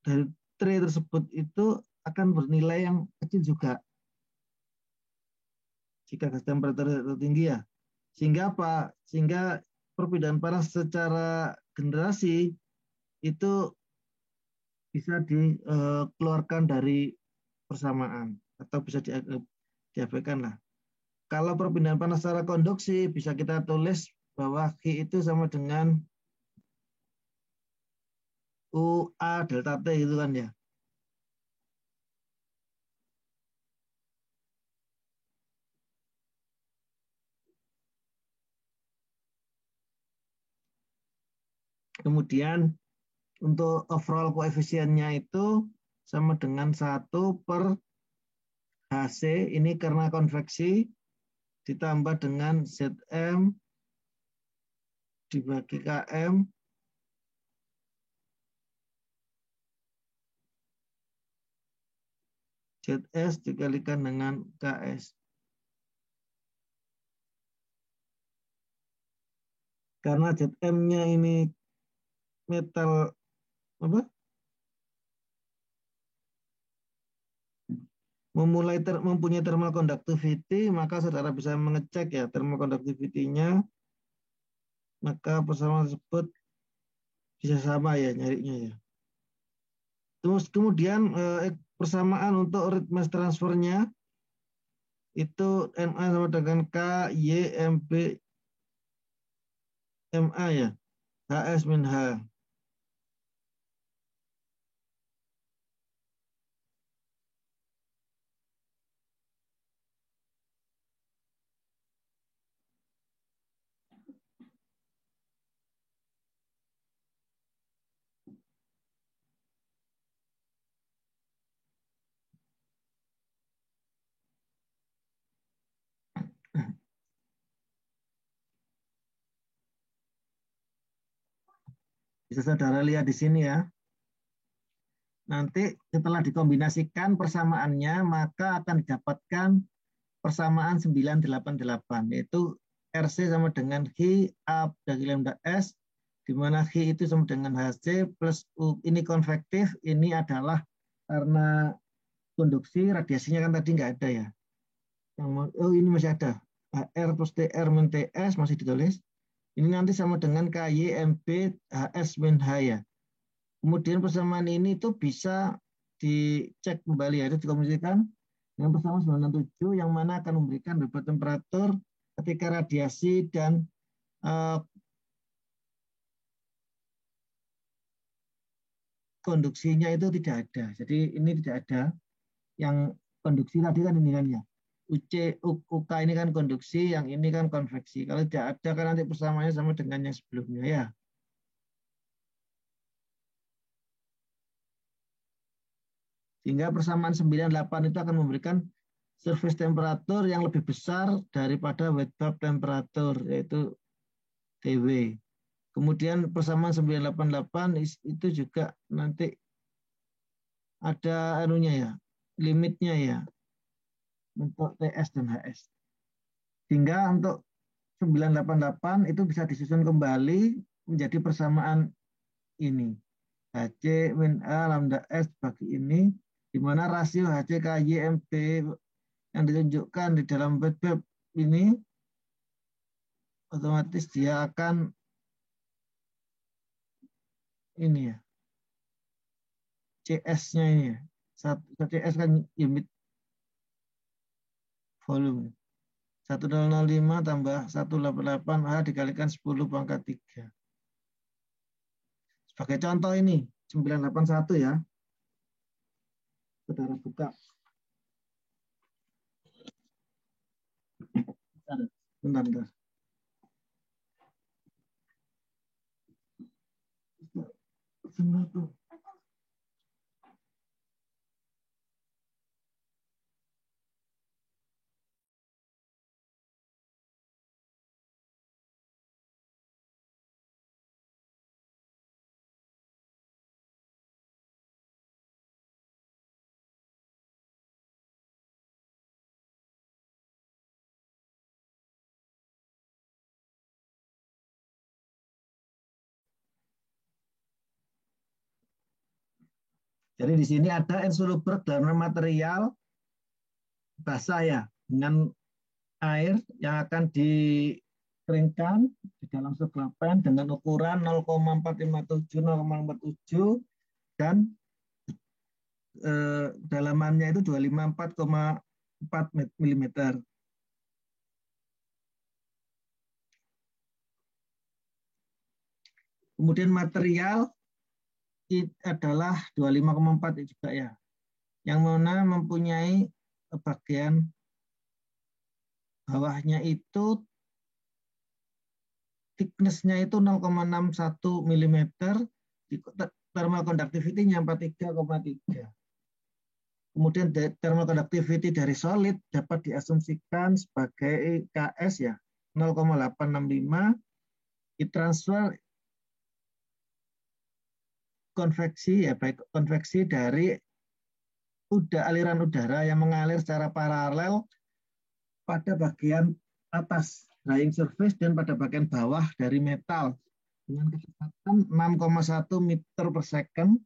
A: dari tray tersebut itu akan bernilai yang kecil juga. Jika gas temperatur terlalu tinggi ya. Sehingga apa? Sehingga perbedaan panas secara generasi itu bisa dikeluarkan dari persamaan atau bisa diabaikan lah. Kalau perpindahan panas secara konduksi bisa kita tulis bahwa Q itu sama dengan UA delta T gitu kan ya. Kemudian untuk overall koefisiennya itu sama dengan 1 per HC, ini karena konveksi, ditambah dengan Zm dibagi Km Zs dikalikan dengan Ks. Karena Zm-nya ini metal apa? mempunyai thermal conductivity, maka saudara bisa mengecek ya thermal conductivity-nya, maka persamaan tersebut bisa sama ya nyarinya ya. Terus kemudian persamaan untuk rate mass transfernya itu MA sama dengan K, Y, MP, MA ya, HS min H. Bisa saudara lihat di sini ya. Nanti setelah dikombinasikan persamaannya, maka akan didapatkan persamaan 988, yaitu RC sama dengan Hi A bagi lambda S, di mana Hi itu sama dengan HC plus U. Ini konvektif, ini adalah karena konduksi, radiasinya kan tadi nggak ada ya. Oh ini masih ada. R plus TR min TS masih ditulis. Ini nanti sama dengan KY MB HS min H ya. Kemudian persamaan ini itu bisa dicek kembali ya, itu dikomunikasikan dengan persamaan 967 yang mana akan memberikan beberapa temperatur ketika radiasi dan konduksinya itu tidak ada. Jadi ini tidak ada. Yang konduksi tadi kan ini kan ya. UK ini kan konduksi, yang ini kan konveksi. Kalau tidak ada kan nanti persamaannya sama dengan yang sebelumnya ya. Sehingga persamaan 98 itu akan memberikan surface temperatur yang lebih besar daripada wet bulb temperatur, yaitu TW. Kemudian persamaan 988 itu juga nanti ada anunya ya, limitnya ya, untuk TS dan HS. Sehingga untuk 988 itu bisa disusun kembali menjadi persamaan ini. HC min A lambda S bagi ini, di mana rasio HC KY MB yang ditunjukkan di dalam wet bulb ini, otomatis dia akan ini ya, CS-nya ini ya. CS kan unit volume. 1005 tambah 188 H dikalikan 10 pangkat 3. Sebagai contoh ini 981 ya. Saudara buka. Bentar. Jadi di sini ada insoluble dalam material basah ya, dengan air yang akan dikeringkan di dalam sebuah pen dengan ukuran 0,457 0,47 dan dalamannya itu 254,4 mm. Kemudian material adalah 25,4 juga ya, yang mana mempunyai bagian bawahnya itu thickness-nya itu 0,61 mm, thermal conductivity-nya 43,3. Kemudian thermal conductivity dari solid dapat diasumsikan sebagai KS ya, 0,865. Heat transfer konveksi ya, baik konveksi dari aliran udara yang mengalir secara paralel pada bagian atas drying surface dan pada bagian bawah dari metal dengan kecepatan 6,1 meter per second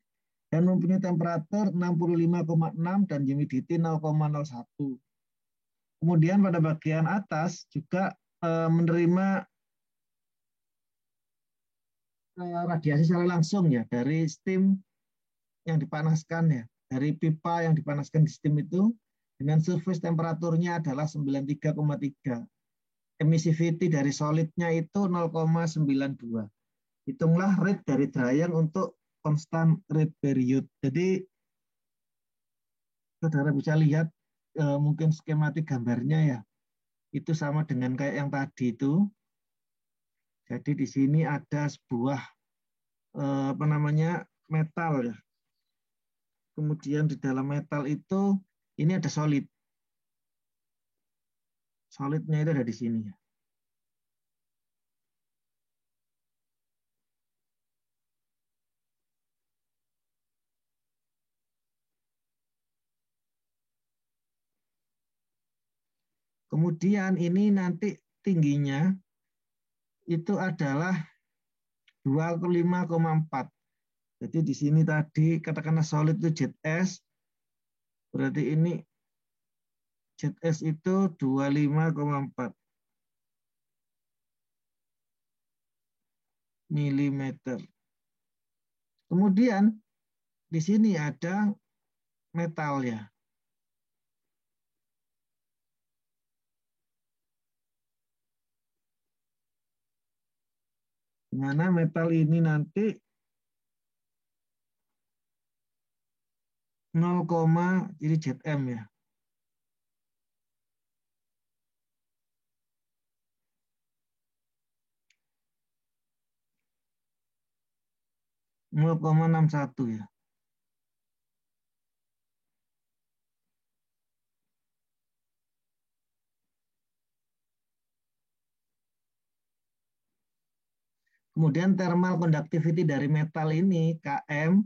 A: dan mempunyai temperatur 65,6 dan humidity 0,01. Kemudian pada bagian atas juga menerima radiasi secara langsung ya dari steam yang dipanaskan ya, dari pipa yang dipanaskan di steam itu dengan surface temperaturnya adalah 93,3. Emissivity dari solidnya itu 0,92. Hitunglah rate dari drying untuk constant rate period. Jadi saudara bisa lihat mungkin skematik gambarnya ya. Itu sama dengan kayak yang tadi itu. Jadi di sini ada sebuah metal ya. Kemudian di dalam metal itu ini ada solid. Solidnya itu ada di sini ya. Kemudian ini nanti tingginya itu adalah 25,4. Jadi di sini tadi katakanlah solid itu ZS, berarti ini ZS itu 25,4 mm. Kemudian di sini ada metal ya. Di mana metal ini nanti 0, jadi ZM ya. Nol koma 61 ya. Kemudian thermal conductivity dari metal ini Km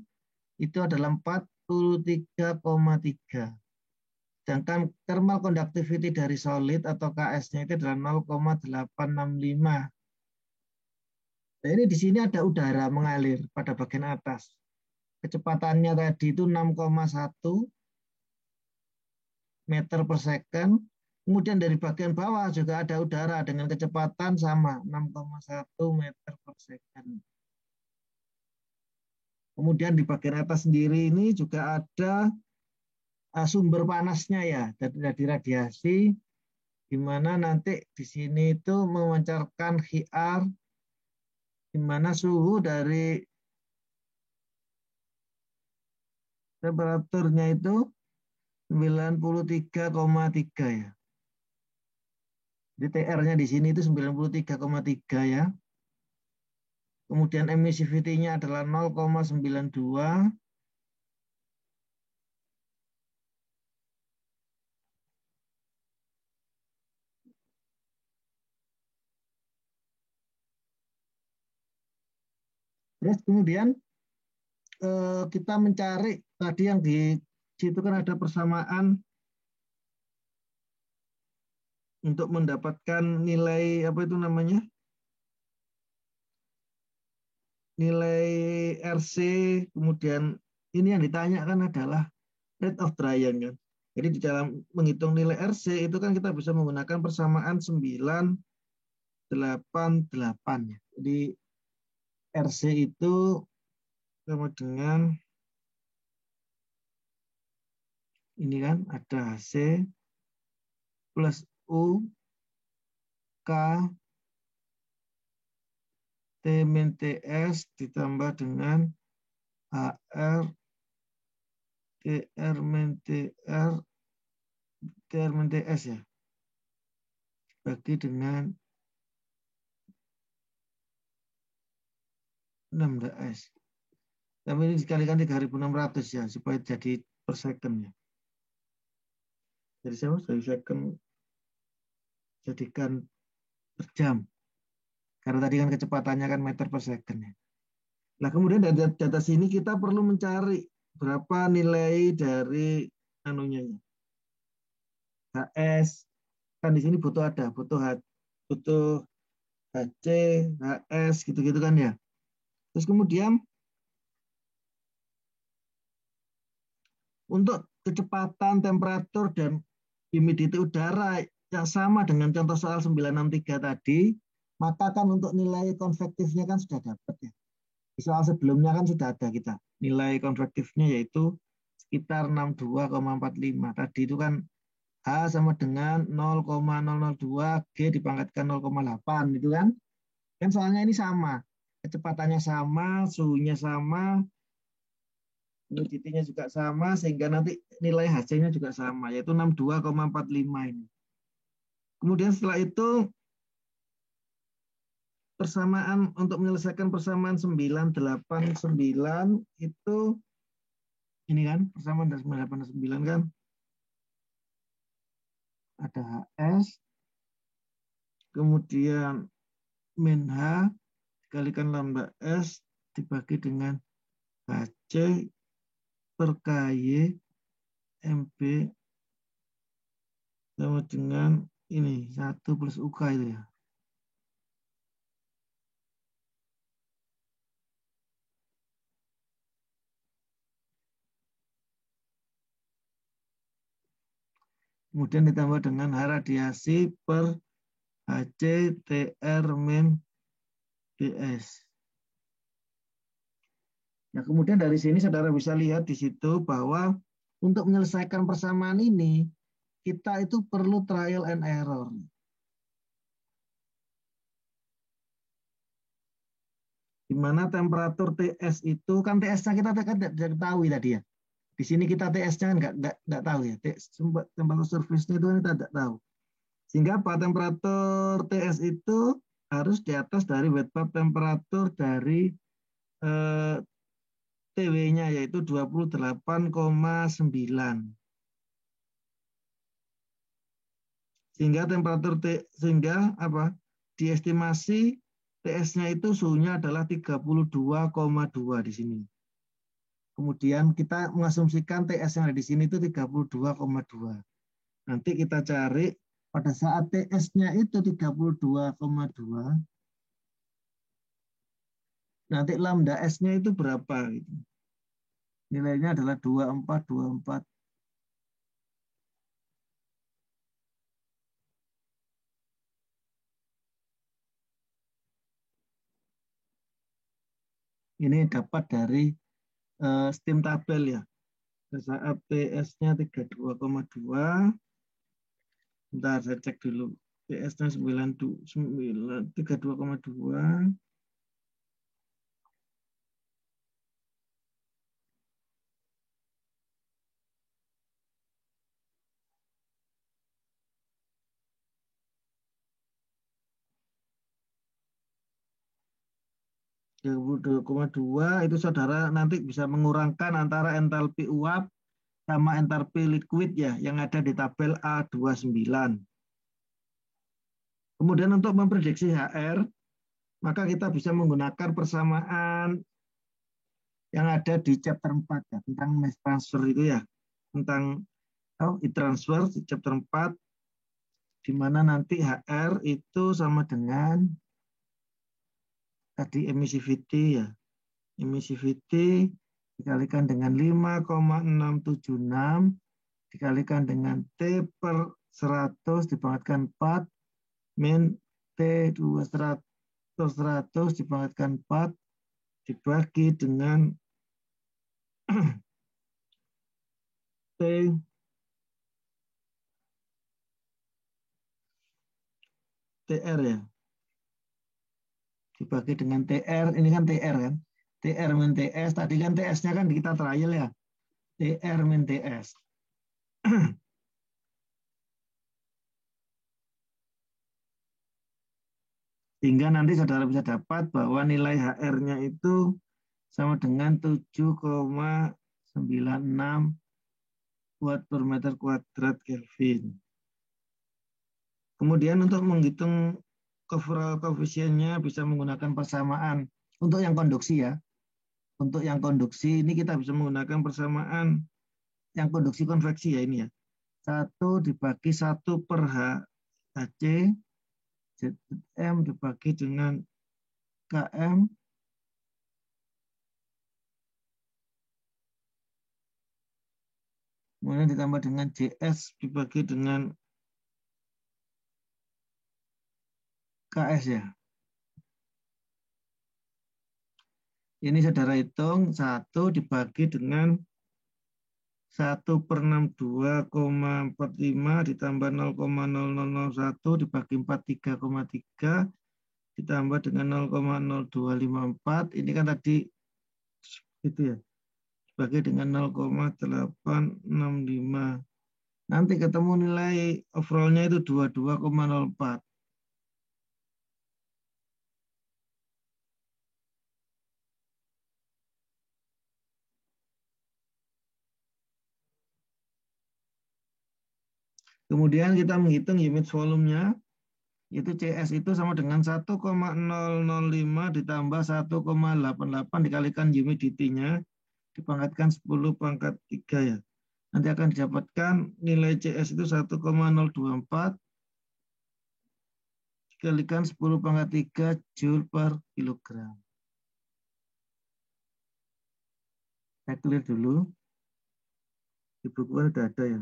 A: itu adalah 43,3. Sedangkan thermal conductivity dari solid atau Ks-nya itu adalah 0,865. Nah, ini di sini ada udara mengalir pada bagian atas. Kecepatannya tadi itu 6,1 meter per second. Kemudian dari bagian bawah juga ada udara dengan kecepatan sama 6,1 meter per second. Kemudian di bagian atas sendiri ini juga ada sumber panasnya ya dari radiasi, di mana nanti di sini itu memancarkan HR, di mana suhu dari temperaturnya itu 93,3 ya. Jadi TR-nya di sini itu 93,3 ya. Kemudian emissivity-nya adalah 0,92. Terus kemudian kita mencari tadi yang di situ kan ada persamaan untuk mendapatkan nilai apa itu namanya? Nilai RC, kemudian ini yang ditanyakan adalah rate of drying kan. Jadi di dalam menghitung nilai RC itu kan kita bisa menggunakan persamaan 988 ya. Jadi RC itu sama dengan ini kan ada HC plus U K T min TS ditambah dengan HR TR min TR TR min TS ya, bagi dengan 16. Tapi ini dikalikan 3.600 ya, supaya jadi per second ya. Jadi saya dari second jadikan per jam. Karena tadi kan kecepatannya kan meter per second ya. Nah kemudian dari data sini kita perlu mencari berapa nilai dari anunya ya. HS kan di sini butuh HC, HS gitu-gitu kan ya. Terus kemudian Untuk kecepatan, temperatur, dan humidity udara yang sama dengan contoh soal 963 tadi, maka kan untuk nilai konvektifnya kan sudah dapat ya. Di soal sebelumnya kan sudah ada kita. Nilai konvektifnya yaitu sekitar 62,45. Tadi itu kan H sama dengan 0,002, G dipangkatkan 0,8 itu kan. Kan soalnya ini sama. Kecepatannya sama, suhunya sama, humidity-nya juga sama, sehingga nanti nilai hasilnya juga sama, yaitu 62,45 ini. Kemudian setelah itu, persamaan untuk menyelesaikan persamaan 989 itu, ini kan, persamaan dari 989 kan, ada HS, kemudian min H, dikalikan lambda S, dibagi dengan HC per KY MB sama dengan ini 1 plus UK itu ya. Kemudian ditambah dengan H radiasi per HC TR min DS. Nah, kemudian dari sini saudara bisa lihat di situ bahwa untuk menyelesaikan persamaan ini, kita itu perlu trial and error. Di mana temperatur TS itu, kan TS-nya kita tidak ketahui tadi ya. Di sini kita TS-nya kan nggak tahu ya. Temperatur surface-nya itu kan kita tidak tahu. Sehingga apa? Temperatur TS itu harus di atas dari wet bulb temperatur dari TW-nya yaitu 28,9. Sehingga temperatur sehingga apa? Diestimasi TS-nya itu suhunya adalah 32,2 di sini. Kemudian kita mengasumsikan TS yang ada di sini itu 32,2. Nanti kita cari pada saat TS-nya itu 32,2, nanti lambda S-nya itu berapa gitu. Nilainya adalah 2424. Ini dapat dari steam tabel ya. Pada saat TS-nya 32,2. Bentar saya cek dulu. TS-nya 32,2. dua itu saudara nanti bisa mengurangkan antara entalpi uap sama entalpi liquid ya yang ada di tabel A29. Kemudian untuk memprediksi HR, maka kita bisa menggunakan persamaan yang ada di chapter 4 ya, tentang mass transfer itu ya, tentang heat transfer di chapter 4, di mana nanti HR itu sama dengan tadi emissivity ya. Emissivity dikalikan dengan 5,676 dikalikan dengan T per 100 dipangkatkan 4 min T 200 dipangkatkan 4 dibagi dengan T TR ya. Dibagi dengan TR, ini kan TR kan. TR min TS, tadi kan TS-nya kan kita trial ya. TR min TS. Sehingga nanti saudara bisa dapat bahwa nilai HR-nya itu sama dengan 7,96 watt per meter kuadrat Kelvin. Kemudian untuk menghitung coverall koefisiennya bisa menggunakan persamaan untuk yang konduksi ya. Untuk yang konduksi ini kita bisa menggunakan persamaan yang konduksi konveksi ya ini ya. 1 dibagi 1 per HC ZM dibagi dengan KM Kemudian ditambah dengan JS dibagi dengan KS ya. Ini saudara hitung 1 dibagi dengan 1/62,45 ditambah 0,0001 dibagi 43,3 ditambah dengan 0,0254. Ini kan tadi gitu ya. Dibagi dengan 0,865. Nanti ketemu nilai overallnya itu 22,04. Kemudian kita menghitung unit volumenya, itu CS itu sama dengan 1,005 ditambah 1,88 dikalikan humidity-nya, dipangkatkan 10 pangkat 3 ya. Nanti akan didapatkan nilai CS itu 1,024 dikalikan 10 pangkat 3 Joule per kilogram. Saya clear dulu. Di buku sudah ada ya.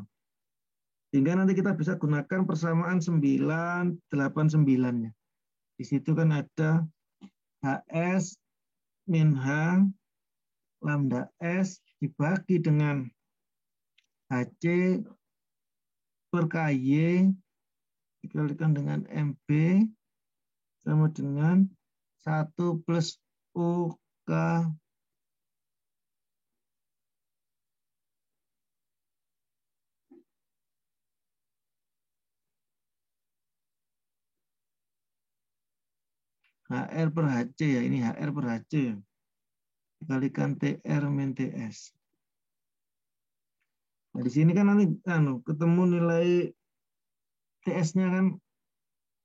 A: Sehingga nanti kita bisa gunakan persamaan 989-nya. Di situ kan ada HS min H lambda S dibagi dengan HC per KY dikalikan dengan MB sama dengan 1 plus UK HR per HC ya, ini HR per HC ya. Dikalikan TR min TS. Nah, di sini kan nanti ketemu nilai TS-nya kan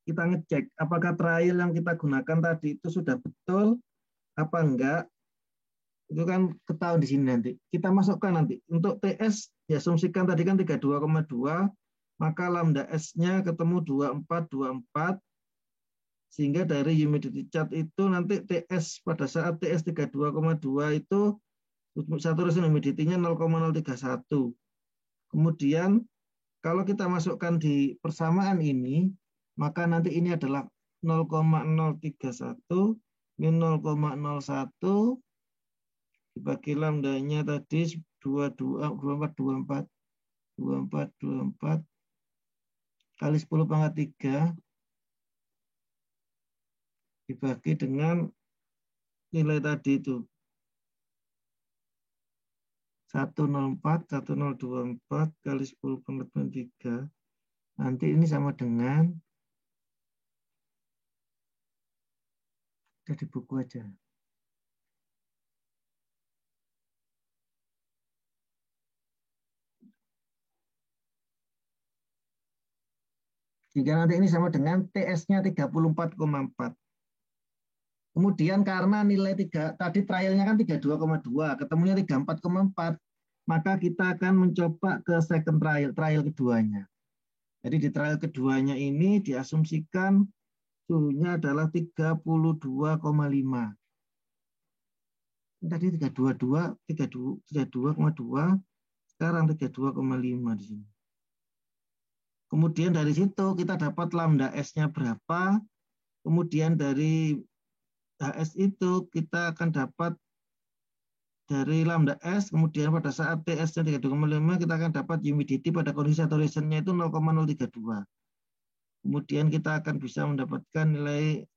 A: kita ngecek apakah trial yang kita gunakan tadi itu sudah betul apa enggak. Itu kan ketahuan di sini nanti. Kita masukkan nanti. Untuk TS diasumsikan tadi kan 32,2, maka lambda S-nya ketemu 2424. Sehingga dari humidity chart itu nanti TS pada saat TS 32,2 itu saturation humidity-nya 0,031. Kemudian kalau kita masukkan di persamaan ini, maka nanti ini adalah 0,031 min 0,01 dibagi lambdanya tadi 2424 kali 10 pangkat 3 dibagi dengan nilai tadi itu 104 1024 kali 10 pangkat 3. Nanti ini sama dengan di buku aja. Jika nanti ini sama dengan TS-nya 34,4. Kemudian karena nilai tadi trialnya kan 32,2, ketemunya 34,4, maka kita akan mencoba ke second trial keduanya. Jadi di trial keduanya ini diasumsikan suhunya adalah 32,5. Tadi 32,2, sekarang 32,5 di sini. Kemudian dari situ kita dapat lambda S-nya berapa, kemudian dari HS itu kita akan dapat dari lambda S, kemudian pada saat TS-nya 32,5 kita akan dapat humidity pada kondisi saturation-nya itu 0,032. Kemudian kita akan bisa mendapatkan nilai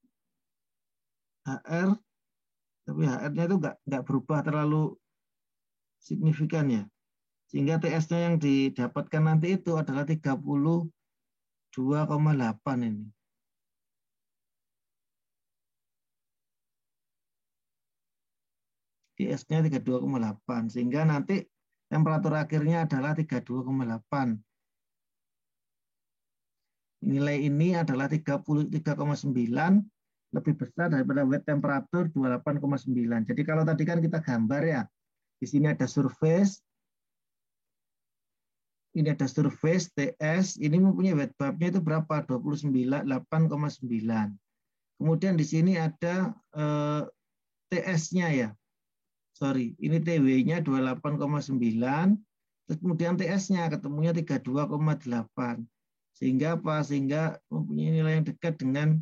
A: HR, tapi HR-nya itu nggak berubah terlalu signifikan ya. Sehingga TS-nya yang didapatkan nanti itu adalah 32,8 ini. TS-nya 32,8 sehingga nanti temperatur akhirnya adalah 32,8. Nilai ini adalah 33,9 lebih besar daripada wet temperatur 28,9. Jadi kalau tadi kan kita gambar ya, di sini ada surface, ini ada surface TS, ini mempunyai wet bulb-nya itu berapa? 8,9. Kemudian di sini ada TS-nya ya. Sorry, ini TW-nya 28,9, Terus kemudian TS-nya ketemunya 32,8. Sehingga apa? Sehingga mempunyai nilai yang dekat dengan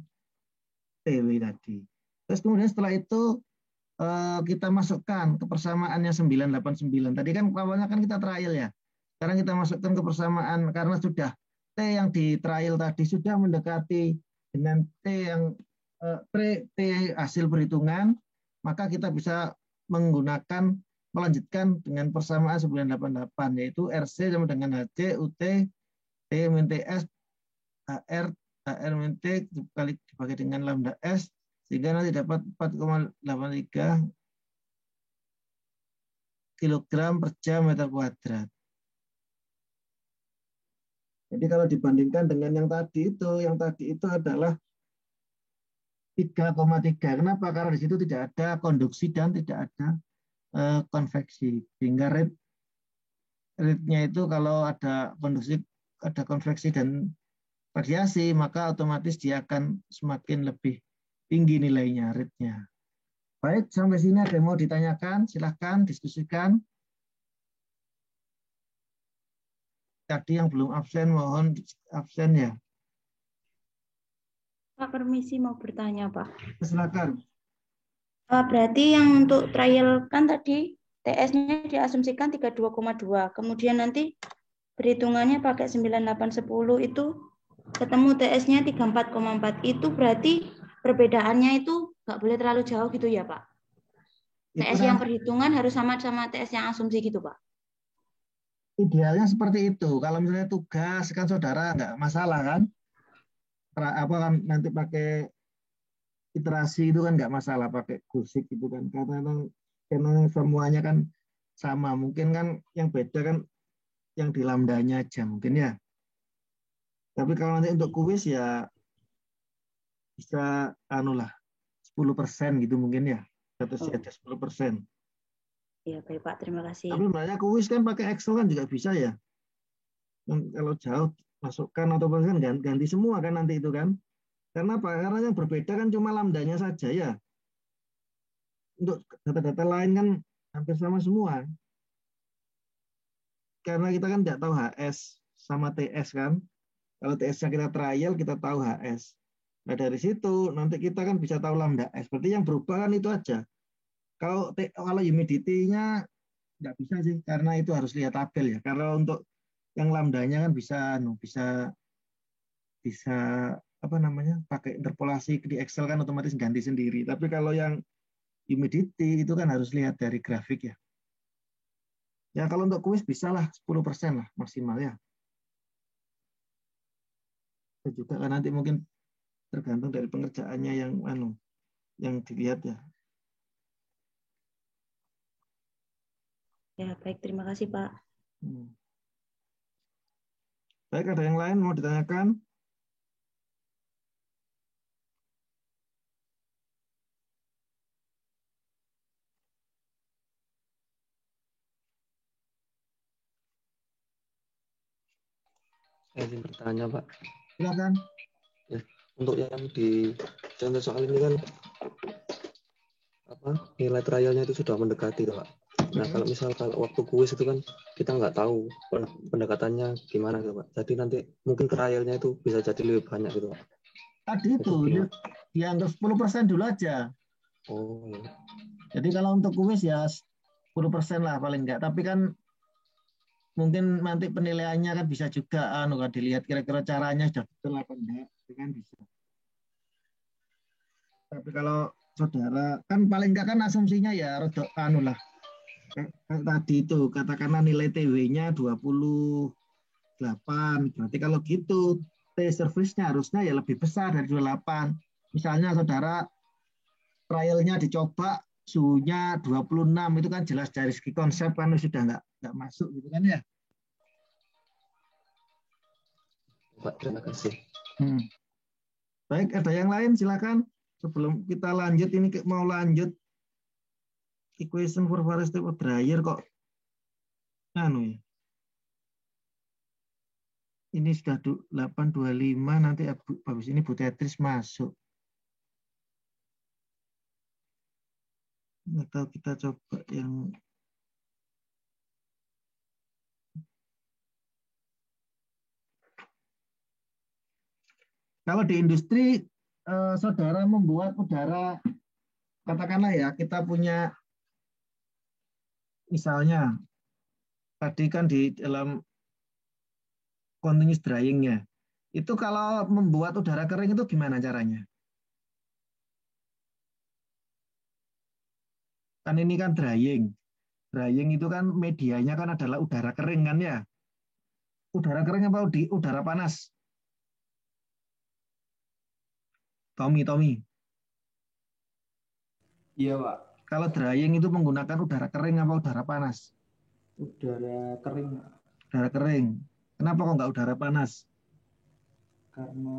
A: TW tadi. Terus kemudian setelah itu kita masukkan ke persamaannya 989. Tadi kan awalnya kan kita trial ya. Sekarang kita masukkan ke persamaan karena sudah T yang di trial tadi sudah mendekati dengan T yang T hasil perhitungan, maka kita bisa menggunakan melanjutkan dengan persamaan 988 yaitu RC sama dengan HC, UT, T min TS, HR min T dibagi dengan lambda S sehingga nanti dapat 4,83 kilogram per jam meter kuadrat. Jadi kalau dibandingkan dengan yang tadi itu adalah 3,3. Kenapa? Karena di situ tidak ada konduksi dan tidak ada konveksi. Sehingga rate-nya itu kalau ada konduksi, ada konveksi dan radiasi, maka otomatis dia akan semakin lebih tinggi nilainya, rate-nya. Baik, sampai sini ada yang mau ditanyakan? Silahkan diskusikan. Tadi yang belum absen, mohon absen ya.
E: Pak, permisi mau bertanya, Pak.
A: Silakan.
E: Berarti yang untuk trial kan tadi TS-nya diasumsikan 32,2. Kemudian nanti perhitungannya pakai 9810 itu ketemu TS-nya 34,4. Itu berarti perbedaannya itu nggak boleh terlalu jauh gitu ya, Pak? TS yang perhitungan harus sama-sama TS yang asumsi gitu, Pak?
A: Idealnya seperti itu. Kalau misalnya tugas kan saudara nggak masalah kan? Apa kan nanti pakai iterasi itu kan nggak masalah pakai gusik itu kan karena semuanya kan sama. Mungkin kan yang beda kan yang di lambdanya aja mungkin ya. Tapi kalau nanti untuk kuis ya bisa anulah 10% gitu mungkin ya. Statusnya ada 10%.
E: Ya baik Pak, terima kasih.
A: Tapi sebenarnya kuis kan pakai Excel kan juga bisa ya. Kalau jauh masukkan atau kan ganti semua kan nanti itu kan. Karena apa? Karena yang berbeda kan cuma lambdanya saja ya. Untuk data-data lain kan hampir sama semua. Karena kita kan tidak tahu HS sama TS kan. Kalau TS-nya kita trial, kita tahu HS. Nah dari situ nanti kita kan bisa tahu lambda S. Berarti yang berubah kan itu aja. Kalau humidity-nya nggak bisa sih, karena itu harus lihat tabel ya. Karena untuk yang lambdanya kan bisa apa namanya pakai interpolasi di Excel kan otomatis ganti sendiri. Tapi kalau yang humidity itu kan harus lihat dari grafik ya. Ya kalau untuk kuis bisa lah 10% lah maksimal ya. Juga kan nanti mungkin tergantung dari pengerjaannya yang dilihat ya.
E: Ya baik, terima kasih Pak.
A: Baik, ada yang lain mau ditanyakan?
F: Saya ingin bertanya, Pak.
A: Silakan.
F: Ya, untuk yang di contoh soal ini kan nilai trialnya itu sudah mendekati, Pak. Nah, kalau waktu kuis itu kan kita nggak tahu pendekatannya gimana, Pak. Jadi nanti mungkin trialnya itu bisa jadi lebih banyak gitu, Pak.
A: Tadi itu dianggap 10% dulu aja.
F: Oh. Iya.
A: Jadi kalau untuk kuis ya 10% lah paling enggak. Tapi kan mungkin nanti penilaiannya kan bisa juga kan dilihat kira-kira caranya sudah betul apa enggak, itu kan bisa. Tapi kalau saudara kan paling enggak kan asumsinya ya rodok lah. Tadi itu katakanlah nilai TW-nya 28. Berarti kalau gitu T service-nya harusnya ya lebih besar dari 28. Misalnya saudara trialnya dicoba suhunya 26, itu kan jelas dari segi konsep kan sudah nggak masuk gitu kan ya.
F: Pak, terima kasih.
A: Baik, ada yang lain silakan. Sebelum kita lanjut, ini mau lanjut equation for various type of dryer kok. Ya. Ini sudah 825, nanti habis ini Bu Tetris masuk. Atau kita coba yang Kalau di industri, saudara membuat udara, katakanlah ya, kita punya misalnya tadi kan di dalam continuous drying-nya, itu kalau membuat udara kering itu gimana caranya? Kan ini kan drying. Drying itu kan medianya kan adalah udara kering kan ya? Udara kering apa udara panas? Tommy.
G: Iya, Pak.
A: Kalau drying itu menggunakan udara kering apa udara panas?
G: Udara kering, Pak.
A: Udara kering. Kenapa kok nggak udara panas?
G: Karena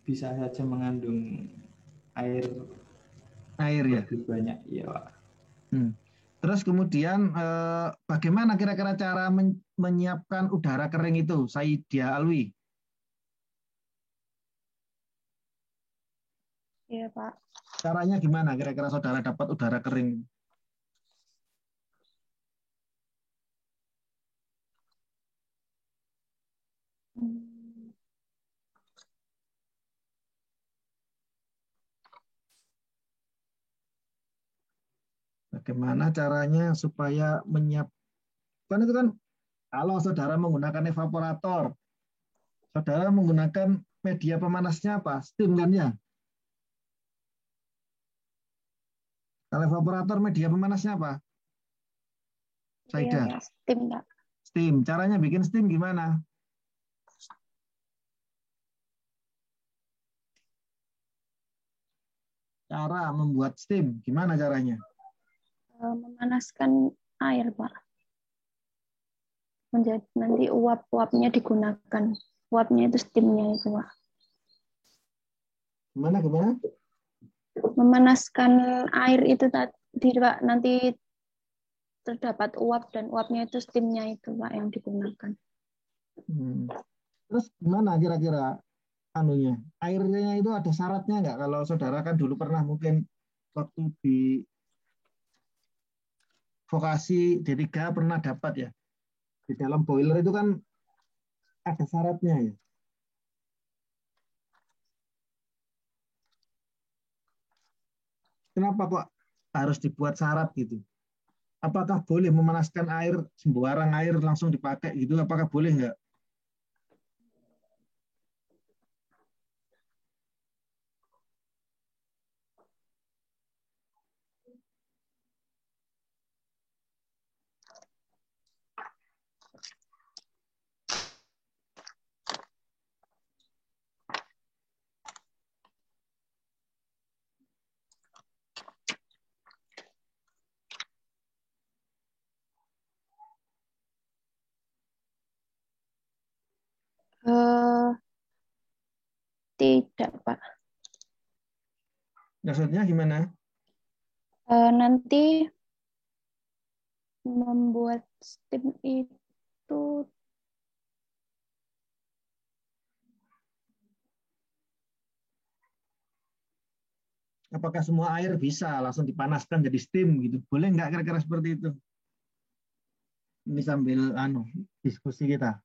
G: bisa saja mengandung air
A: ya.
G: lebih banyak. Iya, Pak.
A: Terus kemudian bagaimana kira-kira cara menyiapkan udara kering itu, Saidia Alwi?
C: Iya, Pak.
A: Caranya gimana kira-kira saudara dapat udara kering? Bagaimana caranya supaya menyiapkan itu kan kalau saudara menggunakan evaporator, saudara menggunakan media pemanasnya apa? Steam kan ya? Kalau evaporator media pemanasnya apa? Saida.
C: Iya, steam, Pak.
A: Steam. Caranya bikin steam gimana? Cara membuat steam gimana caranya?
C: Memanaskan air, Pak. Menjadi nanti uap-uapnya digunakan. Uapnya itu steamnya itu, Pak.
A: Gimana?
C: Memanaskan air itu tadi, Pak. Nanti terdapat uap dan uapnya itu steamnya itu, Pak, yang digunakan.
A: Terus gimana kira-kira anunya? Airnya itu ada syaratnya nggak? Kalau saudara kan dulu pernah mungkin waktu di vokasi D3 pernah dapat ya. Di dalam boiler itu kan ada syaratnya ya. Kenapa kok harus dibuat syarat gitu? Apakah boleh memanaskan air, sembarang air langsung dipakai gitu? Apakah boleh nggak?
C: Tidak, Pak.
A: Maksudnya gimana?
C: Nanti membuat steam itu
A: Apakah semua air bisa langsung dipanaskan jadi steam gitu? Boleh nggak kira-kira seperti itu? Ini sambil diskusi kita.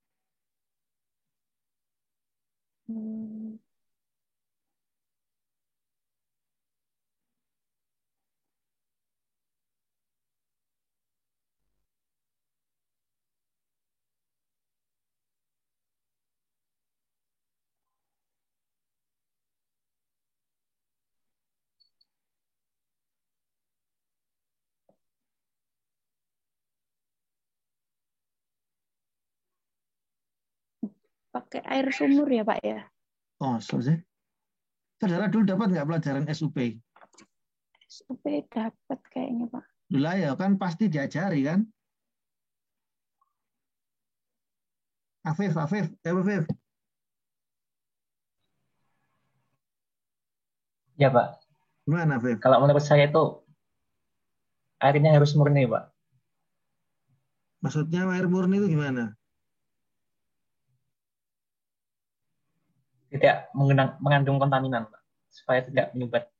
C: pakai air sumur ya, Pak ya?
A: Oh, selesai. Saudara dulu dapat nggak pelajaran SUP?
C: SUP dapat kayaknya, Pak.
A: Dulu ya kan pasti diajari kan? Afif.
H: Ya, Pak.
A: Gimana, Afif?
H: Kalau menurut saya itu airnya harus murni, Pak.
A: Maksudnya air murni itu gimana?
H: Tidak mengandung kontaminan, Pak. Supaya tidak menyumbat.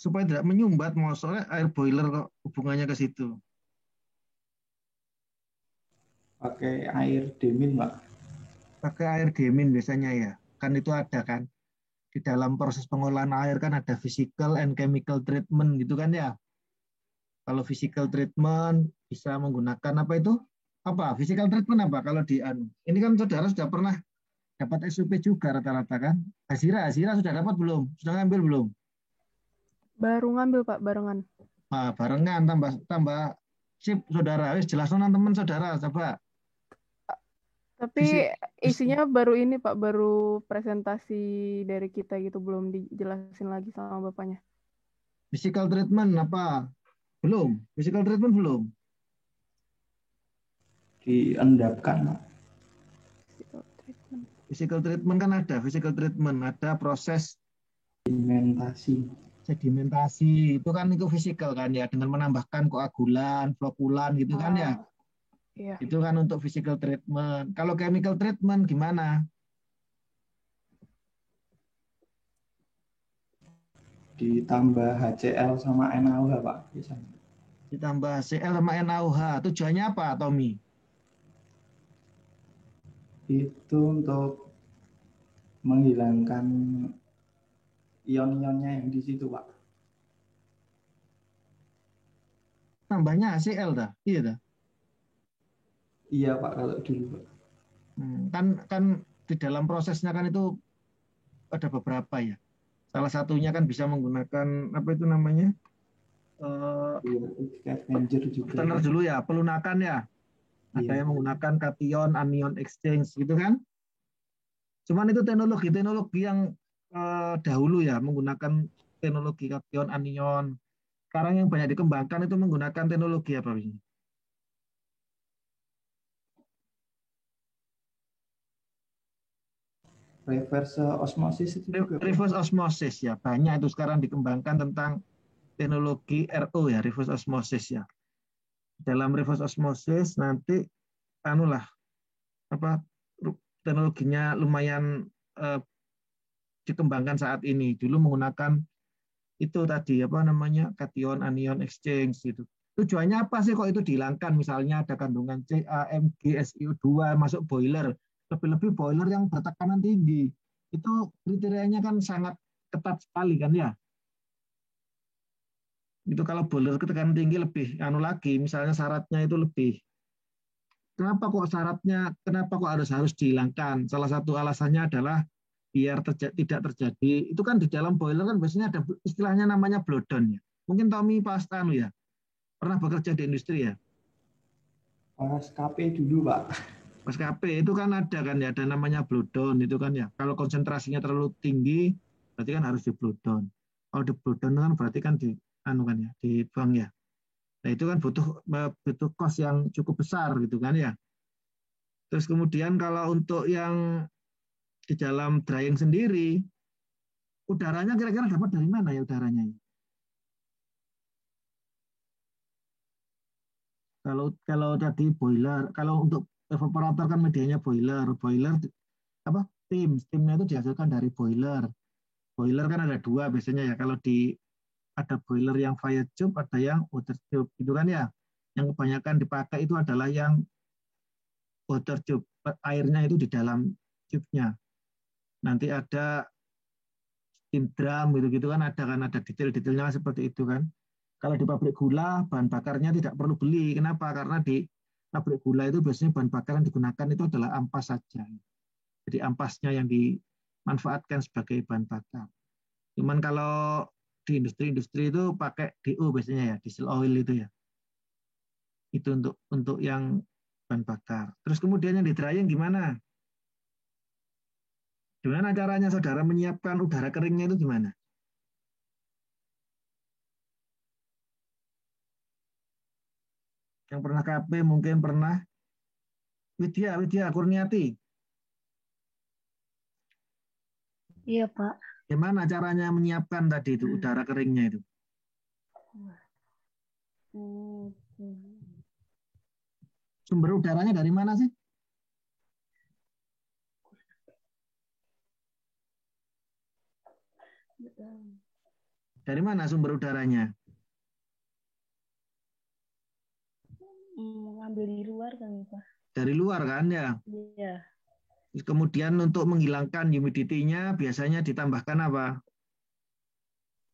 A: Supaya tidak menyumbat, soalnya air boiler kok hubungannya ke situ.
G: Pakai air demin, Pak.
A: Pakai air demin biasanya ya. kan itu ada kan. Di dalam proses pengolahan air kan ada physical and chemical treatment gitu kan ya. Kalau physical treatment bisa menggunakan apa itu? Apa? Physical treatment apa kalau di ini kan saudara sudah pernah dapat SUP juga rata-rata kan? Hasira sudah dapat belum? Sudah ngambil belum?
I: Baru ngambil Pak, barengan.
A: Nah, barengan tambah sip saudara. Wis jelas teman saudara coba.
I: Tapi isinya baru ini Pak, baru presentasi dari kita gitu, belum dijelasin lagi sama Bapaknya.
A: Physical treatment apa? Belum. Physical treatment belum.
G: Diendapkan, Pak.
A: Physical treatment kan ada, physical treatment ada proses sedimentasi itu kan itu fisikal kan ya, dengan menambahkan koagulan, flokulan gitu kan ya.
I: Iya.
A: Itu kan untuk physical treatment. Kalau chemical treatment gimana?
G: Ditambah HCl sama NaOH, Pak.
A: Ditambah HCl sama NaOH. Tujuannya apa, Tommy?
G: Itu untuk menghilangkan ion-ionnya yang di situ, Pak.
A: Tambahnya HCl dah, iya dah.
G: Iya, Pak, kalau dulu, Pak.
A: Kan di dalam prosesnya kan itu ada beberapa ya. Salah satunya kan bisa menggunakan apa itu namanya?
G: Scavenger juga.
A: Standar dulu ya, pelunakan ya. Ada yang menggunakan kation anion exchange gitu kan. Cuman itu teknologi yang dahulu ya, menggunakan teknologi kation anion. Sekarang yang banyak dikembangkan itu menggunakan teknologi apa ini?
G: Reverse osmosis itu juga.
A: Reverse osmosis ya, banyak itu sekarang dikembangkan tentang teknologi RO ya, reverse osmosis ya. Dalam reverse osmosis nanti teknologinya lumayan dikembangkan saat ini. Dulu menggunakan itu tadi kation anion exchange gitu. Tujuannya apa sih kok itu dihilangkan? Misalnya ada kandungan CaMg SiO2 masuk boiler, lebih-lebih boiler yang bertekanan tinggi. Itu kriterianya kan sangat ketat sekali kan ya. Itu kalau boiler ketekanan tinggi lebih lagi, misalnya syaratnya itu lebih. Kenapa kok harus dihilangkan? Salah satu alasannya adalah biar tidak terjadi. Itu kan di dalam boiler kan biasanya ada istilahnya namanya blowdown ya. Mungkin Tommy pas ya. Pernah bekerja di industri ya?
G: Pas KP dulu, Pak.
A: Pas KP itu kan ada kan ya, ada namanya blowdown itu kan ya. Kalau konsentrasinya terlalu tinggi, berarti kan harus di blowdown. Kalau di blowdown kan berarti kan dibuang ya. Nah itu kan butuh cost yang cukup besar gitu kan ya. Terus kemudian kalau untuk yang di dalam drying sendiri, udaranya kira-kira dapat dari mana ya udaranya? Kalau tadi boiler, kalau untuk evaporator kan medianya boiler steamnya itu dihasilkan dari boiler. Boiler kan ada dua biasanya ya. Kalau ada boiler yang fire tube, ada yang water tube, gitu kan ya. Yang kebanyakan dipakai itu adalah yang water tube, airnya itu di dalam tube-nya. Nanti ada steam drum gitu-gitu kan ada detail-detailnya seperti itu kan. Kalau di pabrik gula, bahan bakarnya tidak perlu beli. Kenapa? Karena di pabrik gula itu biasanya bahan bakar yang digunakan itu adalah ampas saja. Jadi ampasnya yang dimanfaatkan sebagai bahan bakar. Cuman kalau di industri-industri itu pakai DO biasanya ya, diesel oil itu ya. Itu untuk yang bahan bakar. Terus kemudian yang di drying gimana? Gimana caranya saudara menyiapkan udara keringnya itu gimana? Yang pernah KP mungkin pernah. Widya Kurniati.
B: Iya, Pak.
A: Gimana caranya menyiapkan tadi itu udara keringnya itu? Sumber udaranya dari mana sih? Dari mana sumber udaranya?
B: Ngambil di luar kan, Pak?
A: Dari luar kan ya?
B: Iya.
A: Kemudian untuk menghilangkan humidity-nya biasanya ditambahkan apa?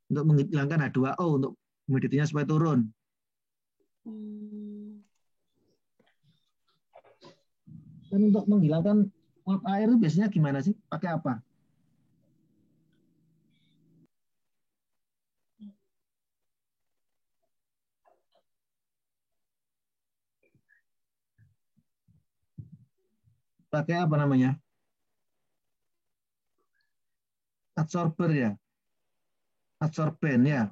A: Untuk menghilangkan H2O untuk humidity-nya supaya turun. Dan untuk menghilangkan uap air itu biasanya gimana sih? Pakai apa? Pakai apa namanya? Adsorber ya? Adsorben ya?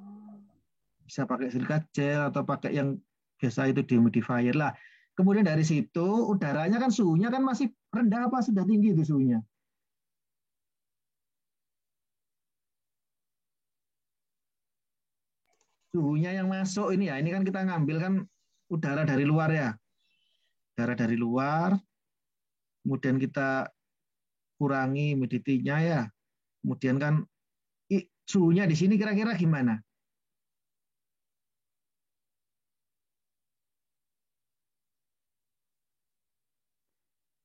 A: Bisa pakai silika gel atau pakai yang biasa itu dehumidifier lah. Kemudian dari situ udaranya kan suhunya kan masih rendah apa sudah tinggi itu suhunya? Suhunya yang masuk ini ya, ini kan kita ngambil kan udara dari luar ya. Udara dari luar, kemudian kita kurangi humidity-nya ya. Kemudian kan suhunya di sini kira-kira gimana?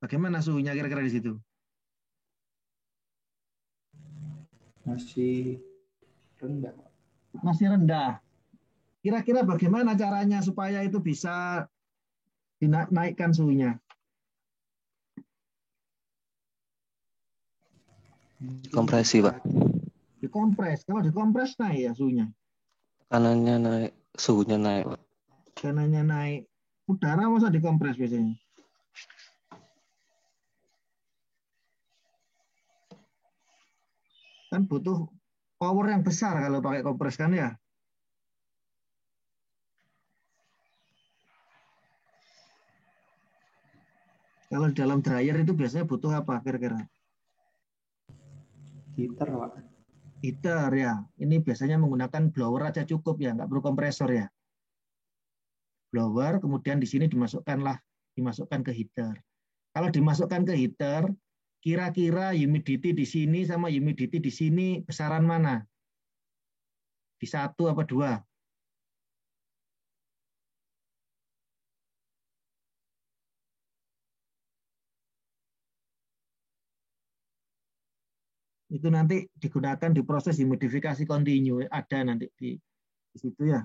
A: Bagaimana suhunya kira-kira di situ?
G: Masih rendah.
A: Masih rendah. Kira-kira bagaimana caranya supaya itu bisa dinaikkan suhunya?
F: Kompresi, Pak.
A: Dikompres. Kalau dikompres naik ya suhunya.
F: Tekanannya naik, suhunya naik, Pak.
A: Tekanannya naik. Udara masa dikompres biasanya? Kan butuh power yang besar kalau pakai kompres kan ya. Kalau di dalam dryer itu biasanya butuh apa kira-kira?
G: Heater, Pak.
A: Heater ya. Ini biasanya menggunakan blower aja cukup ya, nggak perlu kompresor ya. Blower, kemudian di sini dimasukkan ke heater. Kalau dimasukkan ke heater, kira-kira humidity di sini sama humidity di sini besaran mana? Di 1 apa 2? Itu nanti digunakan di proses humidifikasi kontinu. Ada nanti di situ ya.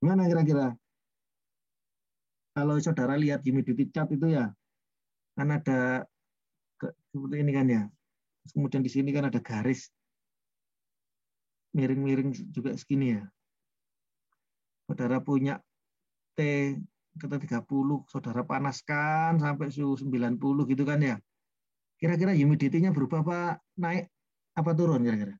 A: Gimana kira-kira? Kalau saudara lihat humidity chart itu ya, kan ada seperti ini kan ya. Kemudian di sini kan ada garis miring-miring juga segini ya. Saudara punya T kata 30, saudara panaskan sampai suhu 90 gitu kan ya. Kira-kira humidity-nya berubah apa naik apa turun kira-kira?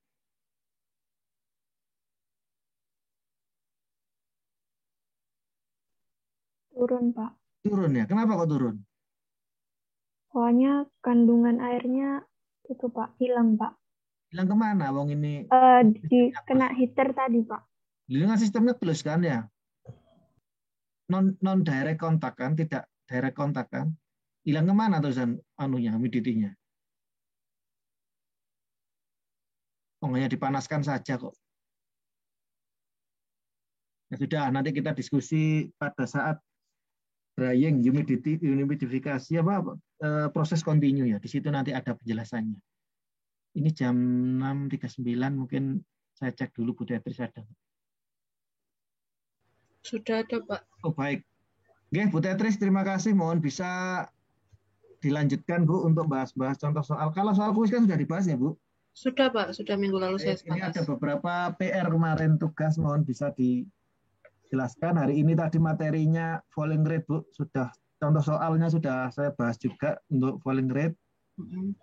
D: Turun, Pak.
A: Turun ya. Kenapa kok turun?
D: Soalnya kandungan airnya itu, Pak, hilang, Pak.
A: Hilang kemana? Wong ini
D: Kena heater tadi, Pak.
A: ini kan sistemnya close kan ya. Non direct kontak kan, tidak direct kontak kan. Hilang kemana terusan anunya, humidity-nya? Oh, hanya dipanaskan saja kok. Ya sudah, nanti kita diskusi pada saat drying, humidifikasi apa proses kontinu ya. Di situ nanti ada penjelasannya. Ini jam 6.39, mungkin saya cek dulu Bu Tetris ada.
J: Sudah ada, Pak.
A: Oh baik. Oke, Bu Tetris, terima kasih. Mohon bisa dilanjutkan Bu untuk bahas-bahas contoh soal. Kalau soal kuis kan sudah dibahas ya Bu?
J: Sudah Pak, sudah minggu lalu saya bahas.
A: Ini ada beberapa PR kemarin tugas, mohon bisa dijelaskan. Hari ini tadi materinya falling rate Bu, sudah contoh soalnya sudah saya bahas juga untuk falling rate.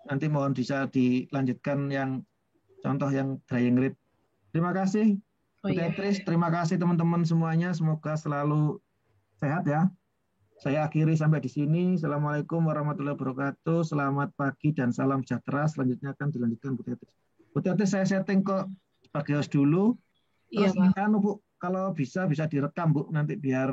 A: Nanti mohon bisa dilanjutkan yang contoh yang drying rate. Terima kasih Bu Tetris, terima kasih teman-teman semuanya. Semoga selalu sehat ya. Saya akhiri sampai di sini. Assalamualaikum warahmatullahi wabarakatuh. Selamat pagi dan salam sejahtera. Selanjutnya akan dilanjutkan Bu Tetris. Bu Tetris saya setting kok sebagai host dulu. Terus
J: Iya, Pak.
A: Bu, kalau bisa direkam Bu, nanti biar